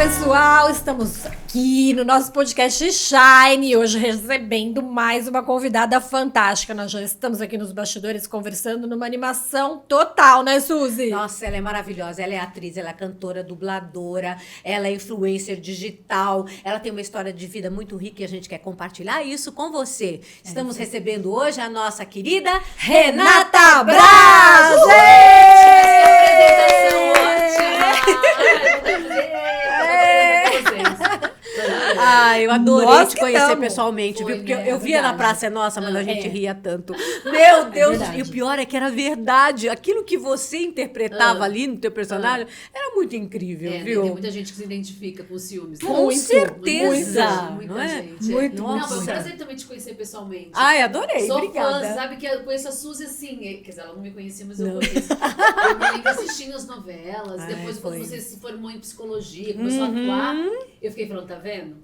pessoal, estamos aqui no nosso podcast Shine, hoje recebendo mais uma convidada fantástica. Nós já estamos aqui nos bastidores conversando numa animação total, né, Suzy? Nossa, ela é maravilhosa, ela é atriz, ela é cantora, dubladora, ela é influencer digital, ela tem uma história de vida muito rica e a gente quer compartilhar isso com você. Estamos recebendo hoje a nossa querida Renata Braz! Ai, eu adorei te conhecer pessoalmente, viu? Porque eu via na Praça é Nossa, mas a gente ria tanto. Meu Deus, e o pior é que era verdade. Aquilo que você interpretava ali no teu personagem era muito incrível, viu? Tem muita gente que se identifica com os ciúmes. Com certeza. Muita gente. Muito, não, foi um prazer também te conhecer pessoalmente. Ai, adorei, Sou obrigada. fã, sabe que eu conheço a Suzy assim, quer dizer, ela não me conhecia, mas eu conheço. Eu me lembro assistindo as novelas, depois quando você se formou em psicologia, começou a atuar, eu fiquei falando, tá vendo?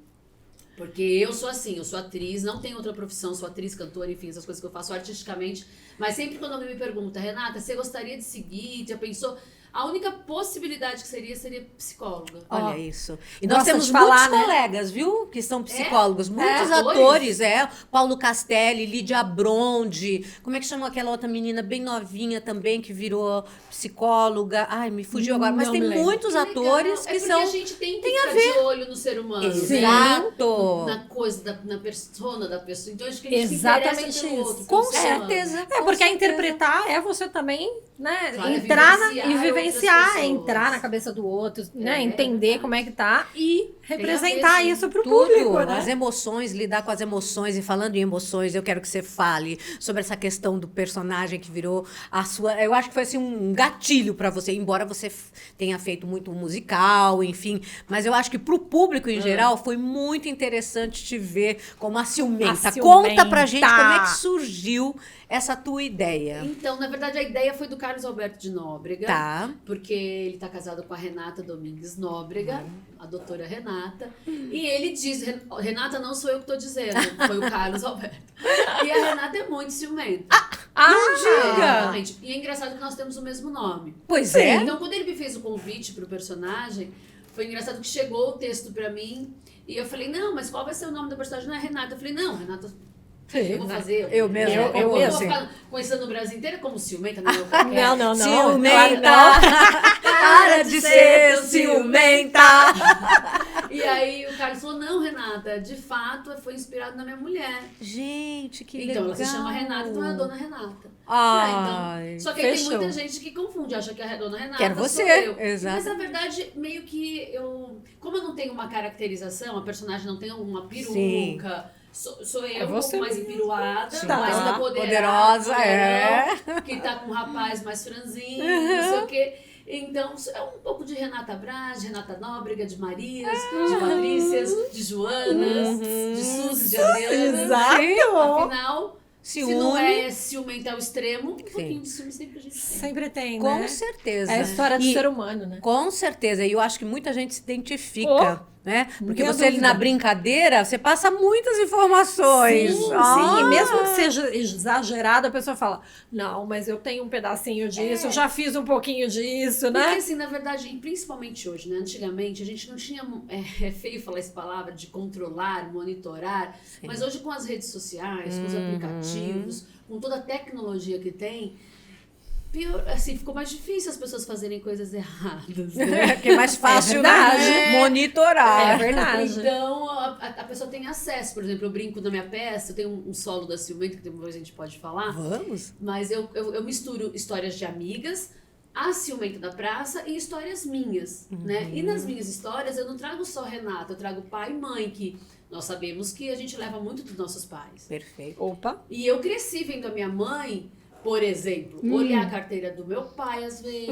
Porque eu sou assim, eu sou atriz, não tenho outra profissão, sou atriz, cantora, enfim, essas coisas que eu faço artisticamente. Mas sempre quando alguém me pergunta, Renata, você gostaria de seguir? Já pensou? A única possibilidade que seria psicóloga. Olha isso. E nós Gosta temos de falar, muitos né? colegas, viu? Que são psicólogos. Muitos atores? atores, Paulo Castelli, Lídia Bronde. Como é que chama aquela outra menina bem novinha também que virou psicóloga? Ai, me fugiu agora. Mas Não tem me lembro. muitos atores que é porque são... a gente tem que ficar de olho no ser humano. Exato. Na coisa, na persona da pessoa. Então acho que a gente Exatamente se interessa pelo isso. outro. Com pelo ser humano. certeza. É, porque interpretar é você também, né, Claro, entrar vivenciar e vivenciar, outras pessoas. entrar na cabeça do outro, né, É, entender verdade. como é que tá e a ver, representar sim. isso pro Tudo, público, né? as emoções, lidar com as emoções. E falando em emoções, eu quero que você fale sobre essa questão do personagem que virou a sua... Eu acho que foi assim um gatilho pra você, embora você tenha feito muito musical, enfim. Mas eu acho que pro público em geral foi muito interessante te ver como a ciumenta. A Conta pra gente ciumenta. como é que surgiu essa tua ideia. Então, na verdade, a ideia foi do Carlos Alberto de Nóbrega. Tá. Porque ele tá casado com a Renata Domingues Nóbrega, a doutora Renata. E ele diz, Renata, não sou eu que tô dizendo, foi o Carlos Alberto. E a Renata é muito ciumenta. Não diga! Exatamente. E é engraçado que nós temos o mesmo nome. Pois é. Então, quando ele me fez o convite pro personagem, foi engraçado que chegou o texto pra mim e eu falei, não, mas qual vai ser o nome da personagem? Não é Renata. Eu falei, não, Renata, eu vou fazer. Eu mesmo. Eu vou mesmo. ficar conhecendo o Brasil inteiro como ciumenta, não é? Não. Ciumenta! Claro Para de ser ciumenta! E aí o Carlos falou, não, Renata, de fato foi inspirado na minha mulher. Gente, que Então, legal. ela se chama Renata, então é a dona Renata. Ai, Então, só que aí fechou. tem muita gente que confunde, acha que é a dona Renata Quero sou você, eu. exato. Mas na verdade, meio que como eu não tenho uma caracterização, a personagem não tem uma peruca, sou eu um você pouco mais empiruada, Sim. mais Tá. poderosa, Poderosa, que tá com um rapaz mais franzinho, não sei o quê. Então, é um pouco de Renata Braz, de Renata Nóbrega, de Marias, de Patrícias, de Joanas, de Suzy, de Adriana. Exato. Afinal, se não Ciúme. é ciumento ao extremo, um pouquinho de ciúme sempre a gente tem. Sempre tem, Com né? certeza. É a história do E- ser humano, né? Com certeza. E eu acho que muita gente se identifica, né? Porque Minha você ali na dúvida. brincadeira, você passa muitas informações. Sim, Ah. sim. E mesmo que seja exagerado, a pessoa fala, não, mas eu tenho um pedacinho disso, eu já fiz um pouquinho disso, Porque né? assim, na verdade, e principalmente hoje, né? Antigamente, a gente não tinha, é feio falar essa palavra, de controlar, monitorar, mas hoje com as redes sociais, com os aplicativos, com toda a tecnologia que tem, pior, assim, ficou mais difícil as pessoas fazerem coisas erradas, né? Que é mais fácil, verdade. né? Monitorar. É verdade. Então, a pessoa tem acesso. Por exemplo, eu brinco na minha peça, eu tenho um solo da Ciumenta, que depois a gente pode falar, Vamos? mas eu misturo histórias de amigas, a ciumenta da praça e histórias minhas, né? E nas minhas histórias eu não trago só Renata, eu trago pai e mãe, que nós sabemos que a gente leva muito dos nossos pais. Perfeito. Opa. E eu cresci vendo a minha mãe, por exemplo, olhar a carteira do meu pai às vezes,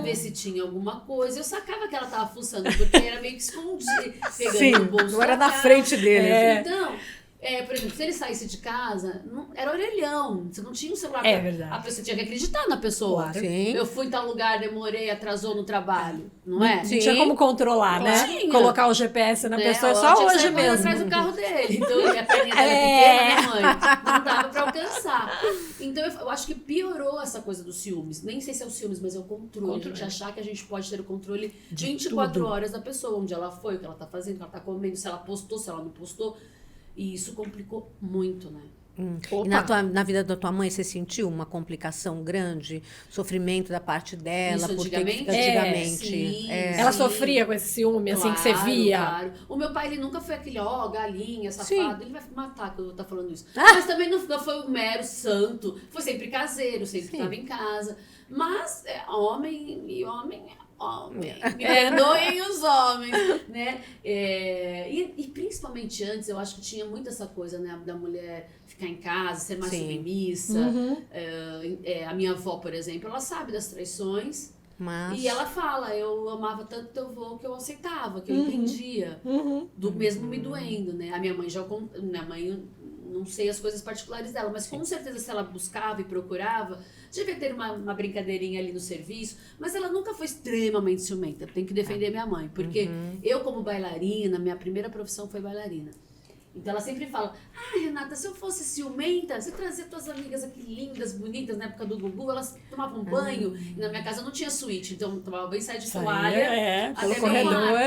ver se tinha alguma coisa. Eu sacava que ela tava fuçando, porque era meio que escondido, pegando Sim, no bolso não era da na calça. frente dele. Então, Por exemplo, se ele saísse de casa, era orelhão. Você não tinha um celular. Verdade. A pessoa tinha que acreditar na pessoa. Claro. Sim. Eu fui em tal lugar, demorei, atrasou no trabalho. Não é? Não tinha como controlar, né? Tinha. Colocar o GPS na pessoa Ela só tinha que hoje sair correndo mesmo. atrás do carro dele. Então, a perninha dela pequena, né, mãe? Não dava pra alcançar. Então, eu acho que piorou essa coisa dos ciúmes. Nem sei se é o ciúmes, mas é o controle. A gente achar que a gente pode ter o controle de 24 horas da pessoa. Onde ela foi, o que ela tá fazendo, o que ela tá comendo, se ela postou, se ela não postou. E isso complicou muito, né? E na vida da tua mãe, você sentiu uma complicação grande? Sofrimento da parte dela? Isso por ter antigamente? antigamente. Sim, Ela sofria com esse ciúme, assim, que você via? Claro. O meu pai, ele nunca foi aquele, galinha, safado. Ele vai matar quando eu tá falando isso. Ah! Mas também não foi o mero santo. Foi sempre caseiro, sempre estava em casa. Mas homem e homem é homem. Me perdoem os homens, né? E principalmente antes, eu acho que tinha muito essa coisa, né? Da mulher ficar em casa, ser mais submissa. A minha avó, por exemplo, ela sabe das traições. E ela fala, eu amava tanto teu avô que eu aceitava, que eu entendia. Mesmo me doendo, né? A minha mãe não sei as coisas particulares dela, mas com certeza se ela buscava e procurava, devia ter uma brincadeirinha ali no serviço, mas ela nunca foi extremamente ciumenta. Tenho que defender minha mãe, porque eu como bailarina, minha primeira profissão foi bailarina. Então ela sempre fala, Renata, se eu fosse ciumenta, você trazia tuas amigas aqui lindas, bonitas, na época do Gugu, elas tomavam banho, e na minha casa não tinha suíte, então eu tomava banho e saia de toalha pelo até corredor.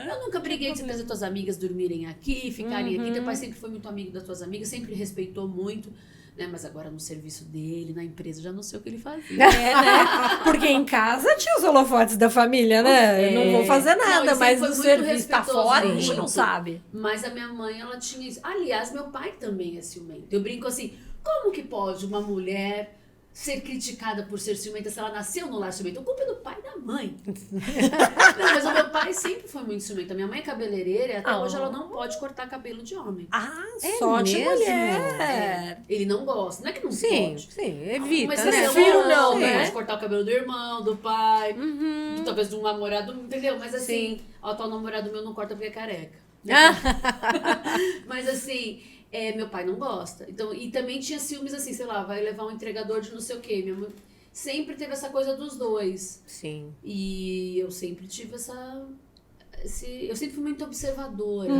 Eu nunca briguei de você trazer tuas amigas dormirem aqui, ficarem aqui, teu pai sempre foi muito amigo das tuas amigas, sempre respeitou muito, né? Mas agora no serviço dele, na empresa, já não sei o que ele fazia. Né? Porque em casa tinha os holofotes da família, né? Eu não vou fazer nada, ele mas sempre no foi muito serviço tá respeitoso, fora, a gente muito. não sabe. Mas a minha mãe, ela tinha isso. Aliás, meu pai também é ciumento. Eu brinco assim, como que pode uma mulher ser criticada por ser ciumenta se ela nasceu no lar ciumento? A culpa é do pai e da mãe. Não, mas o meu pai sempre foi muito ciumento. A minha mãe é cabeleireira e até hoje ela não pode cortar cabelo de homem. Só de mesmo? mulher. Ele não gosta. Não é que não Sim, pode. sim, evita, Mas né? se filho não, não né? pode cortar o cabelo do irmão, do pai, talvez do namorado, entendeu? Mas assim, o atual namorado meu não corta porque é careca. Mas assim, meu pai não gosta. Então, e também tinha ciúmes assim, sei lá, vai levar um entregador de não sei o quê. Minha mãe sempre teve essa coisa dos dois. Sim. E eu sempre tive eu sempre fui muito observadora,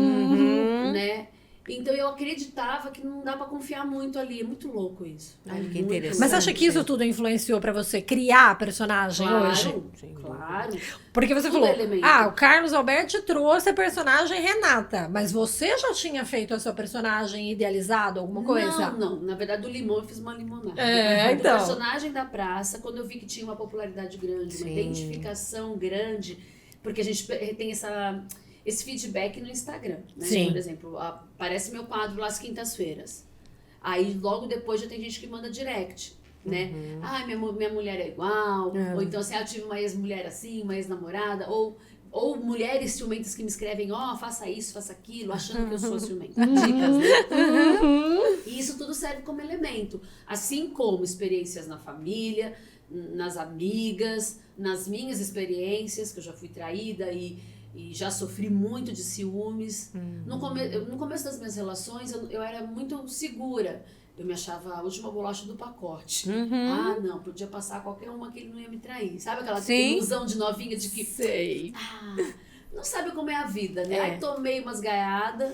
né? Então eu acreditava que não dá pra confiar muito ali. É muito louco isso. Ai, que Muito interessante. Mas acha que isso tudo influenciou pra você criar a personagem hoje? Claro. Porque você Tudo falou, é elemento. o Carlos Alberti trouxe a personagem Renata, mas você já tinha feito a sua personagem idealizado, alguma coisa? Não. Na verdade, do limão eu fiz uma limonada. Então. O personagem da praça, quando eu vi que tinha uma popularidade grande, uma identificação grande, porque a gente tem esse feedback no Instagram, né? Sim. Por exemplo, aparece meu quadro lá às quintas-feiras. Aí logo depois já tem gente que manda direct, né? Minha mulher é igual, ou então assim, eu tive uma ex-mulher assim, uma ex-namorada, ou mulheres ciumentas que me escrevem, faça isso, faça aquilo, achando que eu sou ciumenta. Dicas, né? E isso tudo serve como elemento. Assim como experiências na família, nas amigas, nas minhas experiências, que eu já fui traída e já sofri muito de ciúmes. No começo das minhas relações, eu era muito segura. Eu me achava a última bolacha do pacote. Não, podia passar qualquer uma que ele não ia me trair. Sabe aquela ilusão de novinha de que... Sei. Não sabe como é a vida, né? Aí tomei umas gaiadas,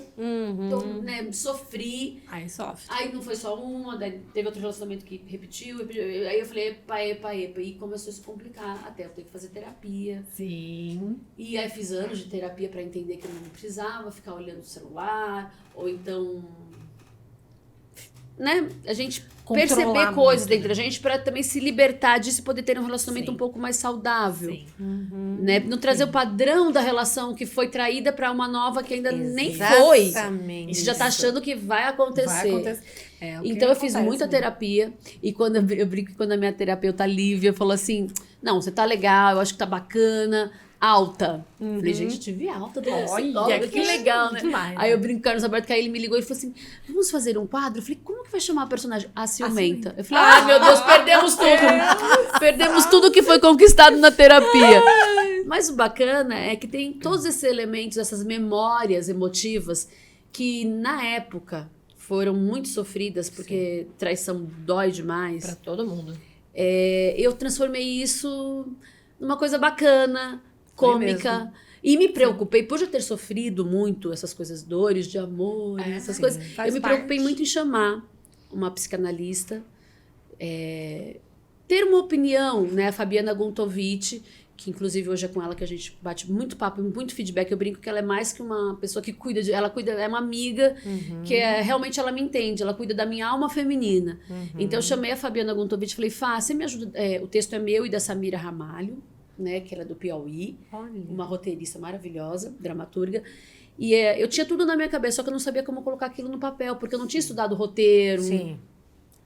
sofri. Aí sofre. Aí não foi só uma, daí teve outro relacionamento que repetiu. Aí eu falei, epa. E começou a se complicar. Até eu ter que fazer terapia. Sim. E aí fiz anos de terapia pra entender que eu não precisava ficar olhando o celular. Ou então... né? A gente perceber coisas dentro da gente pra também se libertar disso e poder ter um relacionamento um pouco mais saudável. Né? Não trazer o padrão da relação que foi traída pra uma nova que ainda nem foi. Exatamente. E você já tá achando que vai acontecer. Vai acontecer. Então eu fiz muita terapia e quando eu brinco, quando a minha terapeuta Lívia falou assim, não, você tá legal, eu acho que tá bacana, alta. Falei, gente, eu tive alta do psicóloga, que legal, né? Demais, Aí eu brinco com o Carlos Alberto, que aí ele me ligou e falou assim, vamos fazer um quadro? Eu falei, como que vai chamar a personagem? A ciumenta. Eu falei, ai meu Deus, perdemos tudo. Perdemos tudo que foi conquistado na terapia. Mas o bacana é que tem todos esses elementos, essas memórias emotivas, que na época foram muito sofridas, porque traição dói demais. Pra todo mundo. Eu transformei isso numa coisa bacana, Foi cômica. mesmo. E me preocupei, por eu ter sofrido muito essas coisas, dores de amor, essas sim, coisas. faz Eu me preocupei parte. muito em chamar uma psicanalista, ter uma opinião, né? A Fabiana Guntovic, que inclusive hoje é com ela que a gente bate muito papo, muito feedback. Eu brinco que ela é mais que uma pessoa que cuida ela cuida, é uma amiga que realmente ela me entende, ela cuida da minha alma feminina. Então eu chamei a Fabiana Guntovic e falei, Fá, você me ajuda, o texto é meu e da Samira Ramalho, né, que ela é do Piauí, uma roteirista maravilhosa, dramaturga. E eu tinha tudo na minha cabeça, só que eu não sabia como colocar aquilo no papel, porque eu não tinha estudado roteiro, Sim.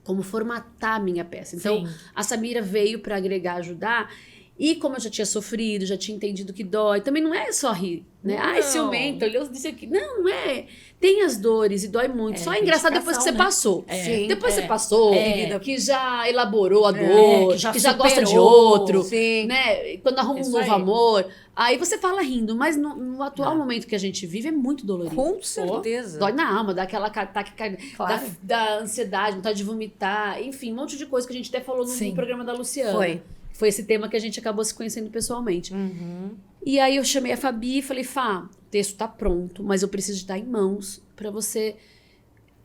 como formatar a minha peça. Então, Sim. a Samira veio para agregar, ajudar. E como eu já tinha sofrido, já tinha entendido que dói, também não é só rir, né? Não. Ai, ciumento, olhou disse aqui. Não é. Tem as dores e dói muito. Só é engraçado depois que você identificação, né? passou. Sim. Depois você passou, que já elaborou a que dor, já que já gosta de superou. outro, Sim. né? Quando arruma Isso um novo aí. amor, aí você fala rindo, mas no atual momento que a gente vive é muito dolorido. Com certeza. Dói na alma, dá aquela ataque Claro. da ansiedade, vontade de vomitar, enfim, um monte de coisa que a gente até falou Sim. no programa da Luciana. Foi. Esse tema que a gente acabou se conhecendo pessoalmente. Uhum. E aí eu chamei a Fabi e falei, Fá, o texto tá pronto, mas eu preciso de dar em mãos para você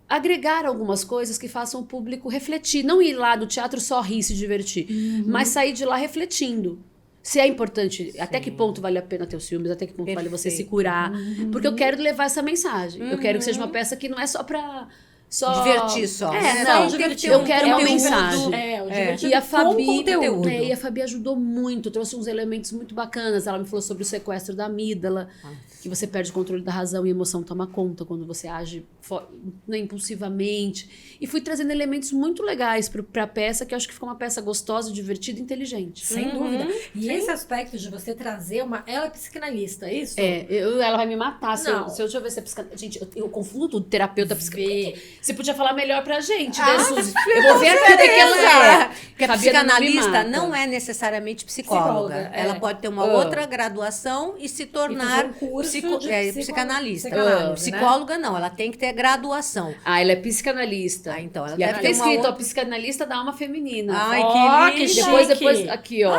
agregar algumas coisas que façam o público refletir. Não ir lá do teatro só rir e se divertir, mas sair de lá refletindo. Se é importante, até que ponto vale a pena ter os filmes, até que ponto vale você se Perfeito. curar. Porque eu quero levar essa mensagem. Eu quero que seja uma peça que não é só pra... Divertir só. Não, divertir. eu quero uma conteúdo. mensagem. O divertido E a com Fabi, conteúdo. e a Fabi ajudou muito, trouxe uns elementos muito bacanas. Ela me falou sobre o sequestro da amígdala, que você perde o controle da razão e a emoção toma conta quando você age impulsivamente. E fui trazendo elementos muito legais pra peça, que eu acho que ficou uma peça gostosa, divertida e inteligente. Sem dúvida. E esse aspecto de você trazer uma... Ela é psicanalista, é isso? Ela vai me matar se Não. deixa eu ver se é psicanalista. Gente, eu confundo tudo, terapeuta, Vê. psicanalista. Você podia falar melhor pra gente, né, Suzy? Eu vou ver até que ela é. Porque a Fabiana não me psicanalista mata. não é necessariamente psicóloga. Psicóloga, Ela pode ter uma outra graduação e se tornar E fazer um curso de psicanalista. psicanálise, né? Psicóloga não, ela tem que ter graduação. Ela é psicanalista. Então, ela e deve aqui ter tá uma escrito, outra... ó, psicanalista da alma feminina. Ai, Ó, que que linda. Depois, aqui, ó,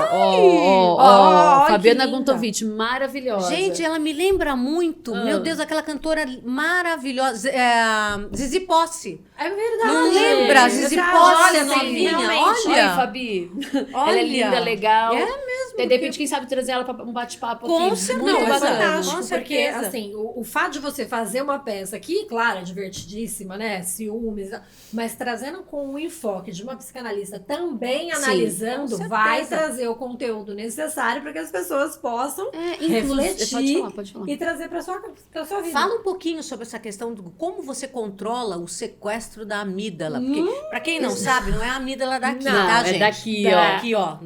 Ó, Fabiana que linda. Guntovic, maravilhosa. Gente, ela me lembra muito, meu Deus, aquela cantora maravilhosa, Zizi Posse. É verdade. Não lembra? Zizi Verdade. Posse, Olha, novinha, realmente. olha. Oi, Fabi. Olha. Ela é linda, legal. É mesmo, De repente, quem sabe trazer ela pra um bate-papo Com aqui. certeza. Muito Não, é bacana. fantástico, Com porque, certeza. assim, o fato de você fazer uma peça que, claro, é divertidíssima, né, ciúmes, mas trazendo com o enfoque de uma psicanalista também analisando, com vai certeza. trazer o conteúdo necessário para que as pessoas possam Pode refletir pode falar. e trazer para sua vida. Fala um pouquinho sobre essa questão do como você controla o sequestro da amígdala. Porque, pra quem não sabe, não é a amígdala daqui, Não, tá, é gente? daqui, Tá ó. Aqui, ó.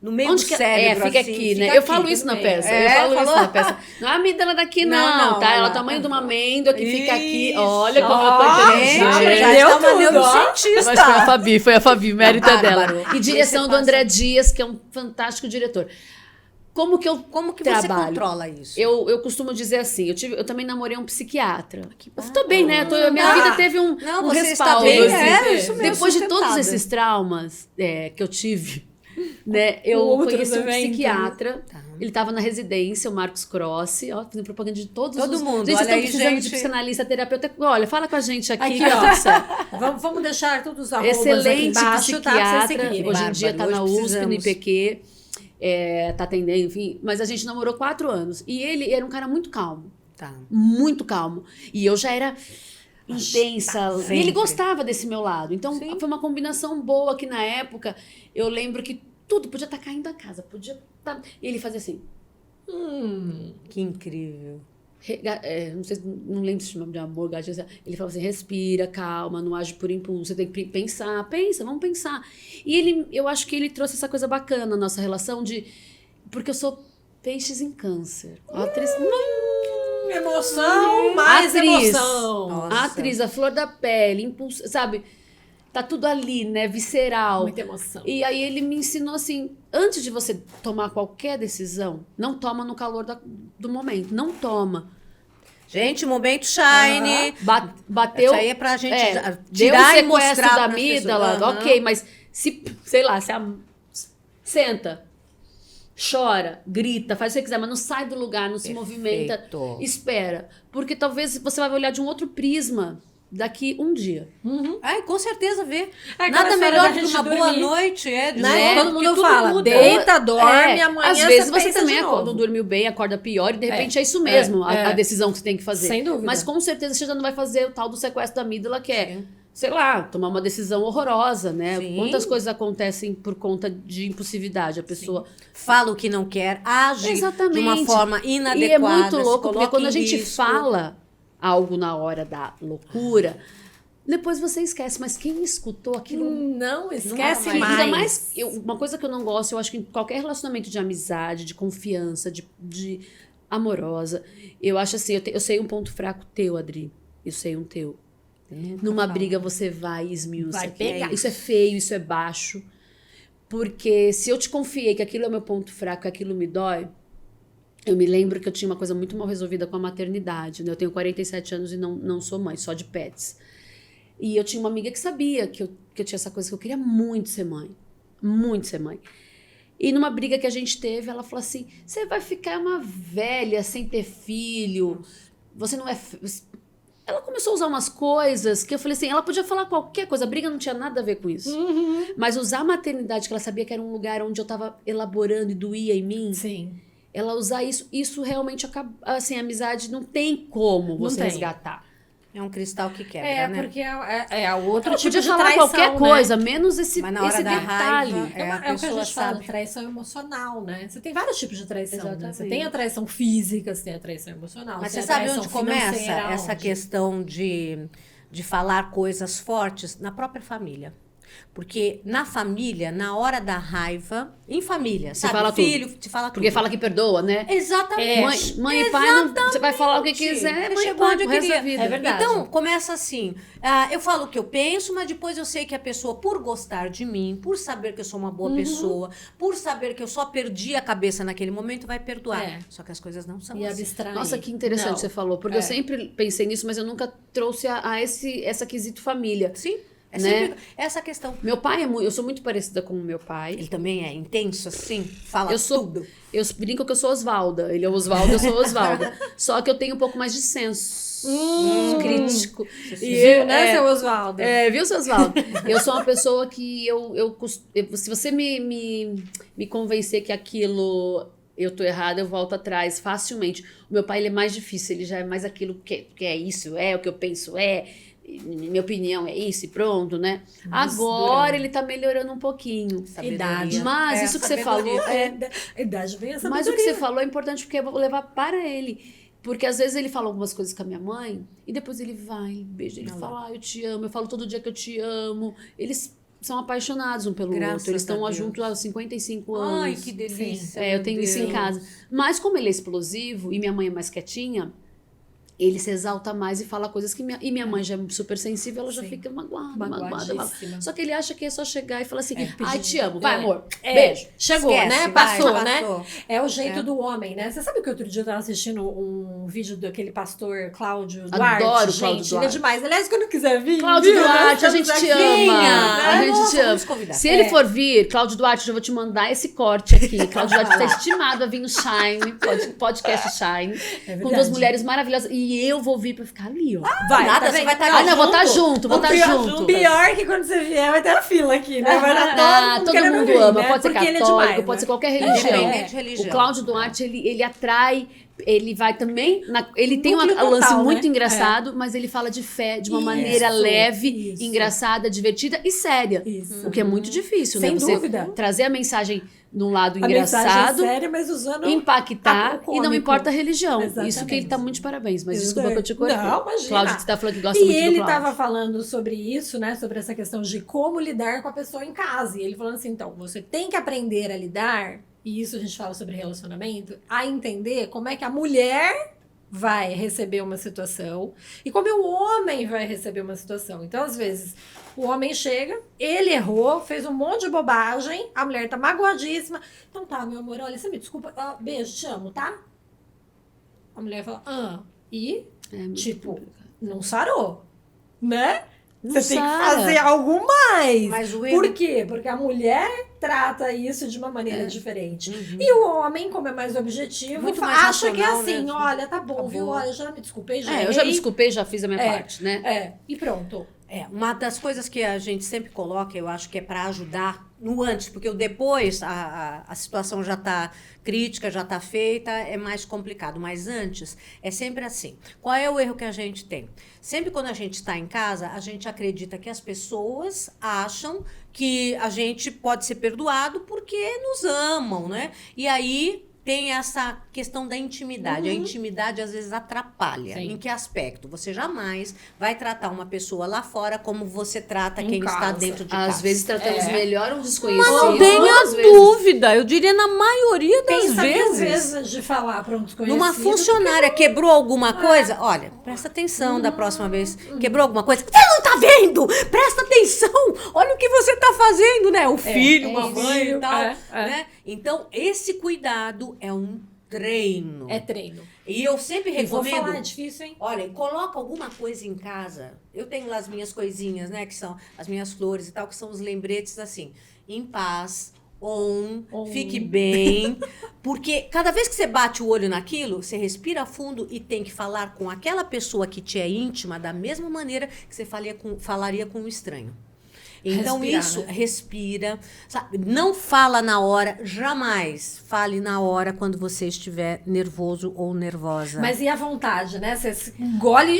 No meio Onde do que cérebro, fica assim, aqui, né? fica Eu falo aqui isso na no meio. peça. É, Eu falo falou? isso na peça. Não é a amígdala daqui, não, tá? olha Ela é lá. o tamanho de uma amêndoa que fica aqui. Isso. Olha como eu tô Ó, inteligente. já Deu está uma tudo, ó. neurocientista. Mas foi a Fabi, mérito é dela. Bárbaro. E direção Você do passa- André Dias, que é um fantástico diretor. Como que Como que trabalho? você controla isso? Eu costumo dizer assim, eu também namorei um psiquiatra. Eu tô bem, né? A minha Ah, vida teve um não, um você respaldo. está bem, assim. isso mesmo, Depois de todos sustentada. esses traumas que eu tive, né? Eu Outros conheci um eventos. psiquiatra. Ele estava na residência, o Marcos Crossi, ó, fazendo propaganda de todos Todo os... mundo, Gente, vocês olha estão aí, precisando gente. de psicanalista, terapeuta. Olha, fala com a gente aqui. Aqui, que tá tudo certo. Vamos deixar todos os arrobas aqui Excelente embaixo, tá? Pra vocês psiquiatra. seguirem. Hoje em dia tá Bárbaro, na hoje USP, no precisamos. IPQ. Tá atendendo, enfim. Mas a gente namorou 4 anos. E ele era um cara muito calmo. Tá. Muito calmo. E eu já era intensa. Sempre. E ele gostava desse meu lado. Então, Sim. foi uma combinação boa que na época eu lembro que tudo podia estar caindo a casa. Podia estar... E ele fazia assim. Que incrível. Não sei, não lembro se chama de amor, gatinho. Ele falava assim, respira, calma, não age por impulso, você tem que pensar, vamos pensar. E eu acho que ele trouxe essa coisa bacana na nossa relação porque eu sou peixes em câncer. A atriz, Emoção, mais Atriz. emoção. Nossa. a atriz, a flor da pele, impulso, sabe? Tá tudo ali, né? Visceral. Muita emoção. E aí ele me ensinou assim, antes de você tomar qualquer decisão, não toma no calor do momento, não toma. Gente, momento Shine. Bateu. Isso aí é pra gente deu tirar um e sequestro mostrar da pras amígdala, pessoas. ok, mas se, sei lá, senta, chora, grita, faz o que você quiser, mas não sai do lugar, não se movimenta, espera. Porque talvez você vai olhar de um outro prisma daqui um dia. Ai, com certeza vê. É aquela Nada história melhor da do que gente uma boa dormir. noite, de Né? sono, Todo porque mundo tudo fala, muda. deita, dorme, amanhã às vezes você pensa também de novo. não dormiu bem, acorda pior, e de repente é isso mesmo, a decisão que você tem que fazer. Sem dúvida. Mas com certeza você já não vai fazer o tal do sequestro da amígdala, que é, sei lá, tomar uma decisão horrorosa, né? Sim. Quantas coisas acontecem por conta de impulsividade? A pessoa Fala o que não quer, age exatamente de uma forma inadequada. E é muito se louco, porque coloca quando em a gente risco. fala algo na hora da loucura, depois você esquece, mas quem escutou aquilo Não esquece Nunca mais. ainda mais uma coisa que eu não gosto, eu acho que em qualquer relacionamento de amizade, de confiança, de amorosa, eu acho assim, eu sei um ponto fraco teu, Adri. Eu sei um teu. Numa briga você vai e esmiuça. Vai pegar. Isso é feio, isso é baixo. Porque se eu te confiei que aquilo é o meu ponto fraco, que aquilo me dói, eu me lembro que eu tinha uma coisa muito mal resolvida com a maternidade, né? Eu tenho 47 anos e não sou mãe, só de pets. E eu tinha uma amiga que sabia que eu tinha essa coisa, que eu queria muito ser mãe. Muito ser mãe. E numa briga que a gente teve, ela falou assim, você vai ficar uma velha sem ter filho, você não é... Ela começou a usar umas coisas que eu falei assim, ela podia falar qualquer coisa, a briga não tinha nada a ver com isso. Mas usar a maternidade, que ela sabia que era um lugar onde eu tava elaborando e doía em mim, Sim. ela usar isso realmente acaba, assim, a amizade não tem como você tem. resgatar. É um cristal que quebra, É, né? porque é outro Ela tipo podia de falar traição, qualquer né? coisa, menos esse Mas na hora esse da detalhe. raiva, É, a o que a pessoa gente fala, sabe. traição emocional, né? Você tem vários tipos de traição, né? Você Exatamente. tem a traição física, você tem a traição emocional. Mas tem você a sabe traição onde começa financeira, essa onde? questão de falar coisas fortes? Na própria família. Porque na família, na hora da raiva, em família, sabe? fala tudo. Filho, te fala Porque tudo. fala que perdoa, né? Exatamente. Mãe e pai, não, você vai falar o que quiser, Você mãe e chegou pai onde eu pro resto da queria. vida. É verdade. Então, começa assim. Eu falo o que eu penso, mas depois eu sei que a pessoa, por gostar de mim, por saber que eu sou uma boa pessoa, por saber que eu só perdi a cabeça naquele momento, vai perdoar. É. Só que as coisas não são E assim. abstrai. Nossa, que interessante Não. você falou. Porque eu sempre pensei nisso, mas eu nunca trouxe essa quesito família. Sim, é Né? sempre essa questão. Meu pai eu sou muito parecida com o meu pai. Ele também é intenso assim, fala Eu sou, tudo. eu brinco que eu sou Osvalda. Ele é o Osvaldo, eu sou Osvalda. Só que eu tenho um pouco mais de senso crítico. Viu, né, seu Oswaldo? Viu, seu Osvaldo? Eu sou uma pessoa que se você me convencer que aquilo eu tô errada, eu volto atrás facilmente. O meu pai, ele é mais difícil, ele já é mais aquilo que é isso, é o que eu penso, minha opinião é isso e pronto, né? Mais Agora durão. ele tá melhorando um pouquinho. Idade. Mas isso que você falou, Idade vem essa mas o que você falou é importante porque eu vou levar para ele. Porque às vezes ele fala algumas coisas com a minha mãe e depois ele vai, beija, ele fala, eu te amo, eu falo todo dia que eu te amo. Eles são apaixonados um pelo Graças outro, eles a estão Deus. juntos há 55 anos. Ai, que delícia. Eu tenho isso em casa. Mas como ele é explosivo e minha mãe é mais quietinha, ele se exalta mais e fala coisas que minha mãe já é super sensível, ela já Sim. fica magoada. Magoadíssima. Só que ele acha que é só chegar e falar assim, ai, pedir. te amo, vai amor, É, beijo. Chegou, Esquece, né? vai, Passou, passou. né? É o jeito do homem, né? Você sabe que outro dia eu tava assistindo um vídeo daquele pastor Cláudio Duarte? Adoro o Gente, Cláudio ele é Duarte. demais. Aliás, quando quiser vir... Cláudio viu? Duarte, a Nós gente estamos te aqui. ama. Venha, A né? gente te ama. vamos convidar. Se ele for vir, Cláudio Duarte, eu vou te mandar esse corte aqui. Cláudio Duarte está estimado a vir no Shine, podcast Shine, com verdade. duas mulheres maravilhosas. E eu vou vir pra ficar ali, ó. Vai, Nada, tá você vendo? vai estar Ah, não, vou estar junto, vou estar junto. Pior que quando você vier, vai ter a fila aqui, né? Vai dar Todo querendo mundo vir, ama, né? pode ser Porque ele é católico, demais, pode né? ser qualquer religião. Independente de religião. O Cláudio Duarte, ele atrai, ele vai também, ele tem um Núcleo total, lance né? muito engraçado, mas ele fala de fé de uma Isso, maneira leve, isso. engraçada, divertida e séria. Isso. O que é muito difícil, Sem né? Você dúvida. trazer a mensagem de um lado A mensagem engraçado, é séria, mas usando impactar o e não cômico. importa a religião. Exatamente. Isso que ele tá muito de parabéns, mas desculpa que eu te Exatamente. cortei. Não, imagina. Cláudio, você tá falando que gosta E muito do ele Cláudio. estava falando sobre isso, né? Sobre essa questão de como lidar com a pessoa em casa. E ele falando assim, então, você tem que aprender a lidar, e isso a gente fala sobre relacionamento, a entender como é que a mulher vai receber uma situação e como o homem vai receber uma situação. Então, às vezes, o homem chega, ele errou, fez um monte de bobagem, a mulher tá magoadíssima. Então tá, meu amor, olha, você me desculpa, beijo, te amo, tá? A mulher fala, e? muito tipo, complicado. não sarou, né? Não Você tem que sara. fazer algo mais. Mas o erro- Por quê? Porque a mulher trata isso de uma maneira diferente. E o homem, como é mais objetivo, Muito mais acha que é racional, assim, né? olha, tá bom, Acabou. viu? Olha, já me desculpei, já Eu já me errei. desculpei, já fiz a minha parte, né? E pronto. Uma das coisas que a gente sempre coloca, eu acho que é para ajudar no antes, porque o depois a situação já está crítica, já está feita, é mais complicado. Mas antes, é sempre assim. Qual é o erro que a gente tem? Sempre quando a gente está em casa, a gente acredita que as pessoas acham que a gente pode ser perdoado porque nos amam, né? E aí tem essa questão da intimidade. A intimidade às vezes atrapalha. Sim. Em que aspecto? Você jamais vai tratar uma pessoa lá fora como você trata Em quem está casa. dentro de casa. Às vezes tratamos É. melhor um desconhecido. Não tenha às vezes- dúvida, eu diria na maioria das Pensa mil vezes. vezes de falar para um desconhecido. Numa funcionária quebrou alguma coisa, olha, presta atenção da próxima vez. Quebrou alguma coisa? Você não tá vendo? Presta atenção. Olha o que você tá fazendo, né? O filho, uma mãe e tal, né? Então, esse cuidado é um treino. É treino. E eu sempre E vou recomendo. falar, é difícil, hein? Olha, coloca alguma coisa em casa. Eu tenho lá as minhas coisinhas, né? Que são as minhas flores e tal, que são os lembretes assim, em paz, fique bem. Porque cada vez que você bate o olho naquilo, você respira fundo e tem que falar com aquela pessoa que te é íntima da mesma maneira que você falaria com um estranho. Então, Respirar, isso, né? respira. Sabe? Não fala na hora, jamais fale na hora quando você estiver nervoso ou nervosa. Mas e a vontade, né? Você se engole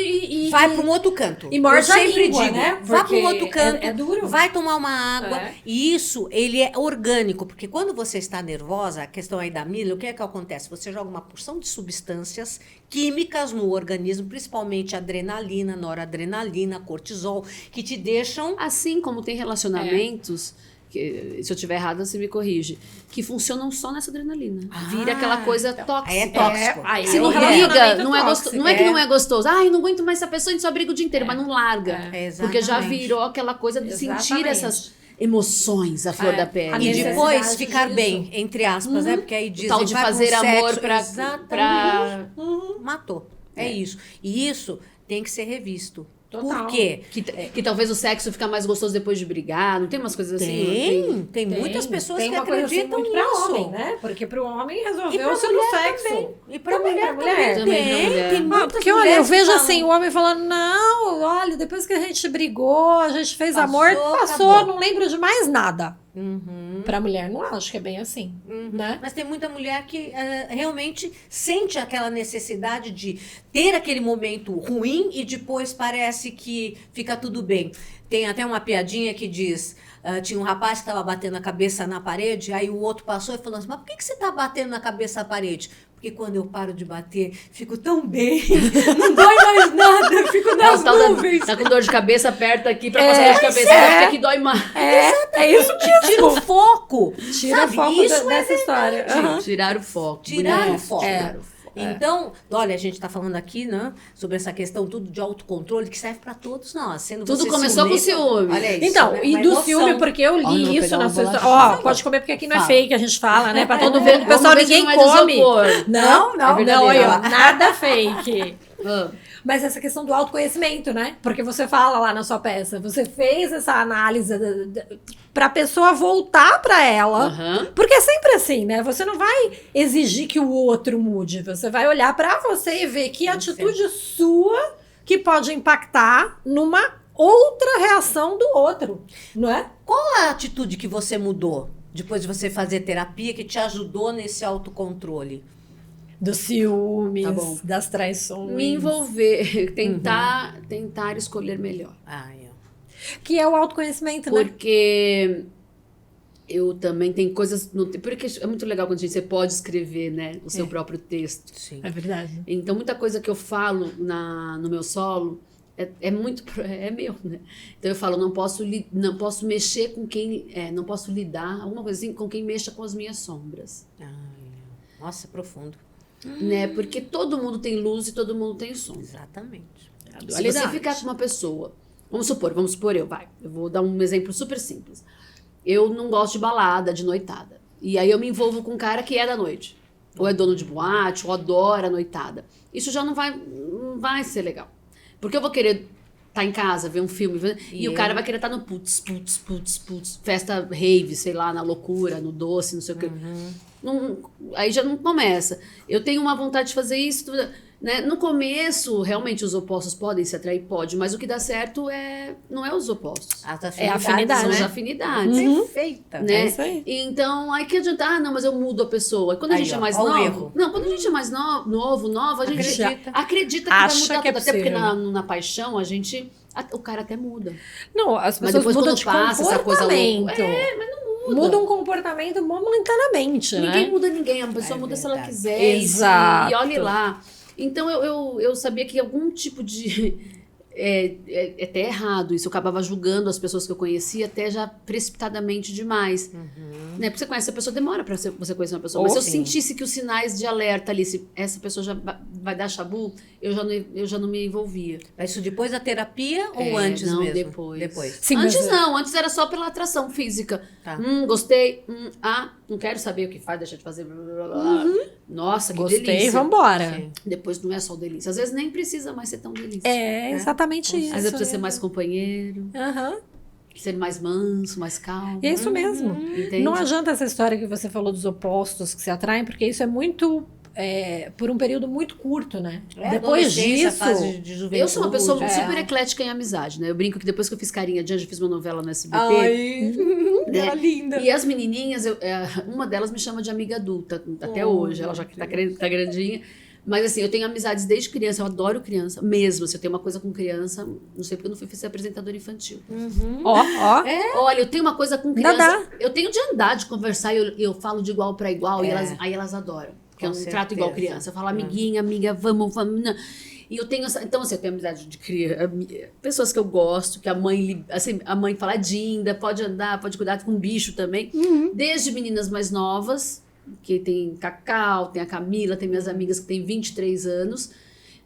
e Vai para um outro canto. E morde Eu a sempre língua, digo, né? vá para um Porque outro canto, é duro. vai tomar uma água. É. E isso, ele é orgânico, porque quando você está nervosa, a questão aí da amígdala, o que é que acontece? Você joga uma porção de substâncias químicas no organismo, principalmente adrenalina, noradrenalina, cortisol, que te deixam... Assim como tem relacionamentos, que, se eu estiver errada, você me corrige, que funcionam só nessa adrenalina. Vira aquela coisa tóxica. É tóxico. Aí Se é não um briga, relacionamento não é gostoso. tóxico. Não é que não é gostoso. Ai, não aguento mais essa pessoa, a gente só briga o dia inteiro, mas não larga. Porque já Exatamente. virou aquela coisa de sentir Exatamente. essas emoções à flor da pele. A E necessidade depois ficar disso. bem, entre aspas, né? Porque aí O dizem... tal de vai pra um fazer amor sexo, pra... exatamente. Matou. É isso. E isso tem que ser revisto. Total. Por quê? Que talvez o sexo fica mais gostoso depois de brigar. Não tem umas coisas assim? Tem muitas pessoas tem que uma coisa assim acreditam muito pra nisso. homem, né? Porque pro homem E pra resolveu-se no mulher sexo. também. E pra Também mulher pra mulher. Também pra mulher. Tem muitas Porque, olha, eu mulheres que vejo falam, assim, o homem falando, não, olha, depois que a gente brigou, a gente fez Passou, amor, passou, acabou. não lembro de mais nada. Uhum. Pra mulher, não acho que é bem assim, né? Mas tem muita mulher que realmente sente aquela necessidade de ter aquele momento ruim e depois parece que fica tudo bem. Tem até uma piadinha que diz, tinha um rapaz que estava batendo a cabeça na parede, aí o outro passou e falou assim, mas por que você está batendo na cabeça na parede? Porque quando eu paro de bater, fico tão bem, não dói mais nada, fico nas nuvens. Tá com dor de cabeça, aperta aqui pra passar dor de cabeça. Porque aqui dói mais. É isso Tira o foco. Tira sabe? o foco Isso é dessa história. Aham. Tirar o foco. Tirar Bonito. o foco. Tirar o foco. Então, olha, a gente está falando aqui, né, sobre essa questão tudo de autocontrole que serve para todos nós. Sendo Tudo você começou com ciúme. Olha isso. Então, né? e Uma do emoção. ciúme, porque eu Ó, eu li vou isso pegar na uma sua bolachinha. história. Ó, pode comer porque aqui não é Fala. fake, a gente fala, né? Pra todo mundo, o pessoal, Vamos ver se ninguém não é come. desopor. Não, É não, verdadeiro. aí, ó, nada fake. Ah. Mas essa questão do autoconhecimento, né? Porque você fala lá na sua peça, você fez essa análise pra pessoa voltar pra ela. Aham. Porque é sempre assim, né? Você não vai exigir que o outro mude. Você vai olhar pra você e ver que atitude sua que pode impactar numa outra reação do outro, não é? Qual a atitude que você mudou depois de você fazer terapia que te ajudou nesse autocontrole? Dos ciúmes, Tá bom. das traições. Me envolver, tentar escolher melhor. Que é o autoconhecimento, né? Porque eu também tenho coisas. Porque é muito legal quando você pode escrever, né? O seu próprio texto. Sim. É verdade. Então, muita coisa que eu falo no meu solo é muito. É meu, né? Então, eu falo, não posso mexer com quem. Não posso lidar, alguma coisa assim, com quem mexa com as minhas sombras. Nossa, profundo. Né? Porque todo mundo tem luz e todo mundo tem sombra. Exatamente. Se você ficar com uma pessoa, vamos supor eu vou dar um exemplo super simples. Eu não gosto de balada, de noitada. E aí eu me envolvo com um cara que é da noite. Ou é dono de boate, ou adora a noitada. Isso já não vai não vai ser legal. Porque eu vou querer estar em casa, ver um filme, e o cara vai querer estar no putz, festa rave, sei lá, na loucura, no doce, não sei o quê. Não, aí já não começa. Eu tenho uma vontade de fazer isso, né? No começo, realmente, os opostos podem se atrair, pode, mas o que dá certo não é os opostos. É a afinidade, São as né? afinidades. Perfeita. Né? É isso aí. Então, aí que adianta, não, mas eu mudo a pessoa. E quando a Aí, gente ó, é mais ó o novo. erro. Não, quando a gente é mais nova, a gente acredita que Acha vai mudar que é tudo. Até porque possível. na paixão, o cara até muda. Não, as Mas pessoas depois mudam quando de passa essa coisa comportamento. louca. Mas não muda. Muda um comportamento momentaneamente, Ninguém né? muda ninguém, a pessoa muda se ela verdade. quiser. Exato. E olhe lá. Então eu sabia que algum tipo de. É até errado isso. Eu acabava julgando as pessoas que eu conhecia até já precipitadamente demais. Né? Porque você conhece a pessoa, demora pra você conhecer uma pessoa. Mas se eu Sim. sentisse que os sinais de alerta ali, se essa pessoa já vai dar chabu, eu já não me envolvia. Mas isso depois da terapia ou antes não, mesmo? depois. Sim, Antes mas- não, antes era só pela atração física. Tá. Gostei, não quero saber o que faz, deixa de fazer. Blá, blá, blá. Nossa, que Gostei, delícia. vambora. Sim. Depois não é só delícia. Às vezes nem precisa mais ser tão delícia. É exatamente isso. Às vezes precisa ser mais companheiro, Aham. ser mais manso, mais calmo. E é isso mesmo. Entende? Não adianta essa história que você falou dos opostos que se atraem, porque isso é muito. Por um período muito curto, né? Depois Adolescência, disso. fase de juventude. Eu sou uma pessoa é. super eclética em amizade, né? Eu brinco que depois que eu fiz Carinha de Anjo, eu fiz uma novela no SBT. Ai, né? ela linda. E as menininhas, uma delas me chama de amiga adulta, até hoje. Ela já tá grandinha. Mas assim, eu tenho amizades desde criança, eu adoro criança, mesmo. Se eu tenho uma coisa com criança, não sei porque eu não fui ser apresentadora infantil. Ó. Olha, eu tenho uma coisa com Ainda criança. Eu tenho de andar, de conversar, eu falo de igual para igual, e aí elas adoram. Porque eu Com não trato igual certeza. criança. Eu falo, amiguinha, amiga, vamos. Não. E eu tenho então, assim, eu tenho amizade de criança, pessoas que eu gosto, que a mãe fala, Dinda, pode andar, pode cuidar com bicho também. Desde meninas mais novas, que tem Cacau, tem a Camila, tem minhas amigas que têm 23 anos.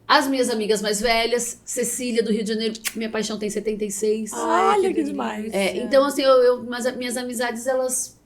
As minhas amigas mais velhas, Cecília, do Rio de Janeiro, minha paixão tem 76. Olha que demais. Então, assim, minhas amizades, elas.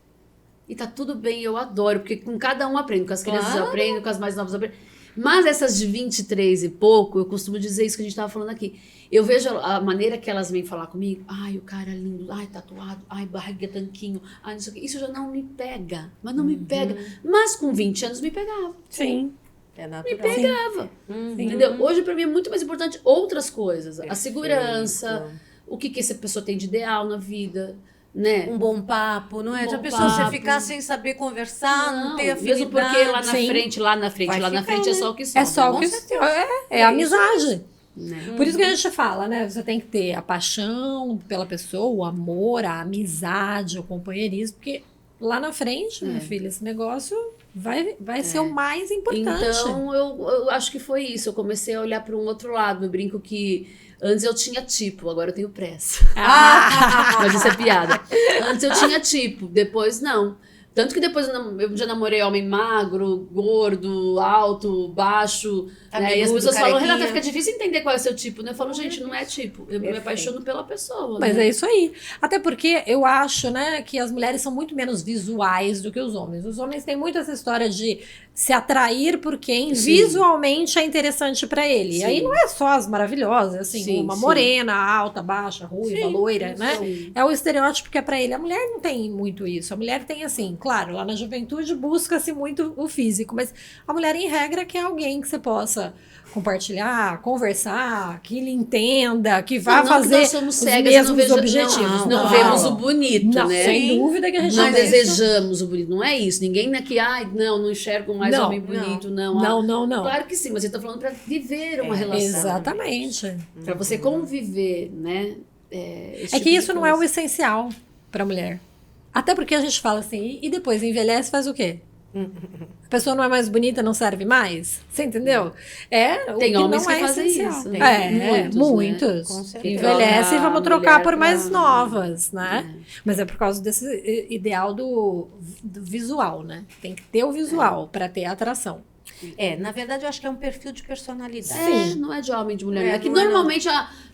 E tá tudo bem, eu adoro, porque com cada um aprendo. Com as crianças eu aprendo, com as mais novas eu aprendo. Mas essas de 23 e pouco, eu costumo dizer isso que a gente tava falando aqui. Eu vejo a maneira que elas vêm falar comigo. Ai, o cara é lindo. Ai, tatuado. Ai, barriga tanquinho. Ai, não sei o quê. Isso já não me pega. Mas não me pega. Mas com 20 anos me pegava. Sim. É Me natural. pegava. Entendeu? Hoje, pra mim, é muito mais importante outras coisas. A segurança, o que essa pessoa tem de ideal na vida, né? Um bom papo, não é? Um Já bom pensou você papo. ficar sem saber conversar, não ter mesmo afinidade? porque lá na Sim. frente, Vai lá na ficar, frente é né? só o que sobra. É só o que. É amizade. Né? Por isso que a gente fala, né? Você tem que ter a paixão pela pessoa, o amor, a amizade, o companheirismo, porque lá na frente, minha filha, esse negócio vai ser o mais importante. Então, eu acho que foi isso. Eu comecei a olhar para um outro lado. Eu brinco que antes eu tinha tipo, agora eu tenho pressa. Mas isso é piada. Antes eu tinha tipo, depois não. Tanto que depois eu já namorei homem magro, gordo, alto, baixo. Né? E as Cabeludo, pessoas falam, carequinha. Renata, fica difícil entender qual é o seu tipo. Né? Eu falo, gente, não é tipo. Eu me Perfeito. apaixono pela pessoa. Mas né? é isso aí. Até porque eu acho, né, que as mulheres são muito menos visuais do que os homens. Os homens têm muito essa história de se atrair por quem Sim. visualmente é interessante pra ele. E Sim. aí não é só as maravilhosas, assim, Sim, uma sim. morena, alta, baixa, ruiva, loira, né? Sim. É o estereótipo que é pra ele. A mulher não tem muito isso. A mulher tem assim, claro, lá na juventude busca-se muito o físico, mas a mulher em regra quer alguém que você possa compartilhar, conversar, que lhe entenda, que vá Não que fazer nós somos os cegas, mesmos não veja- objetivos. Não vemos o bonito, Não, né? sem dúvida que a gente Não não vê isso. desejamos o bonito. Não é isso. Ninguém aqui, não enxergo mais Não, homem bonito, não. Não. Claro que sim, mas eu tô falando pra viver uma relação. Exatamente. Pra você conviver, né? É que isso não é o essencial pra mulher. Até porque a gente fala assim, e depois envelhece, faz o quê? A pessoa não é mais bonita, não serve mais? Você entendeu? O Tem que homens não que é fazem essencial. isso, né? Muitos. Muitos, Com né? certeza. Envelhece Troca e vamos a trocar mulher por mais pra- novas, né? Mas é por causa desse ideal do visual, né? Tem que ter o visual pra ter a atração. Na verdade, eu acho que é um perfil de personalidade. Não é de homem, de mulher. É, É que não é, normalmente,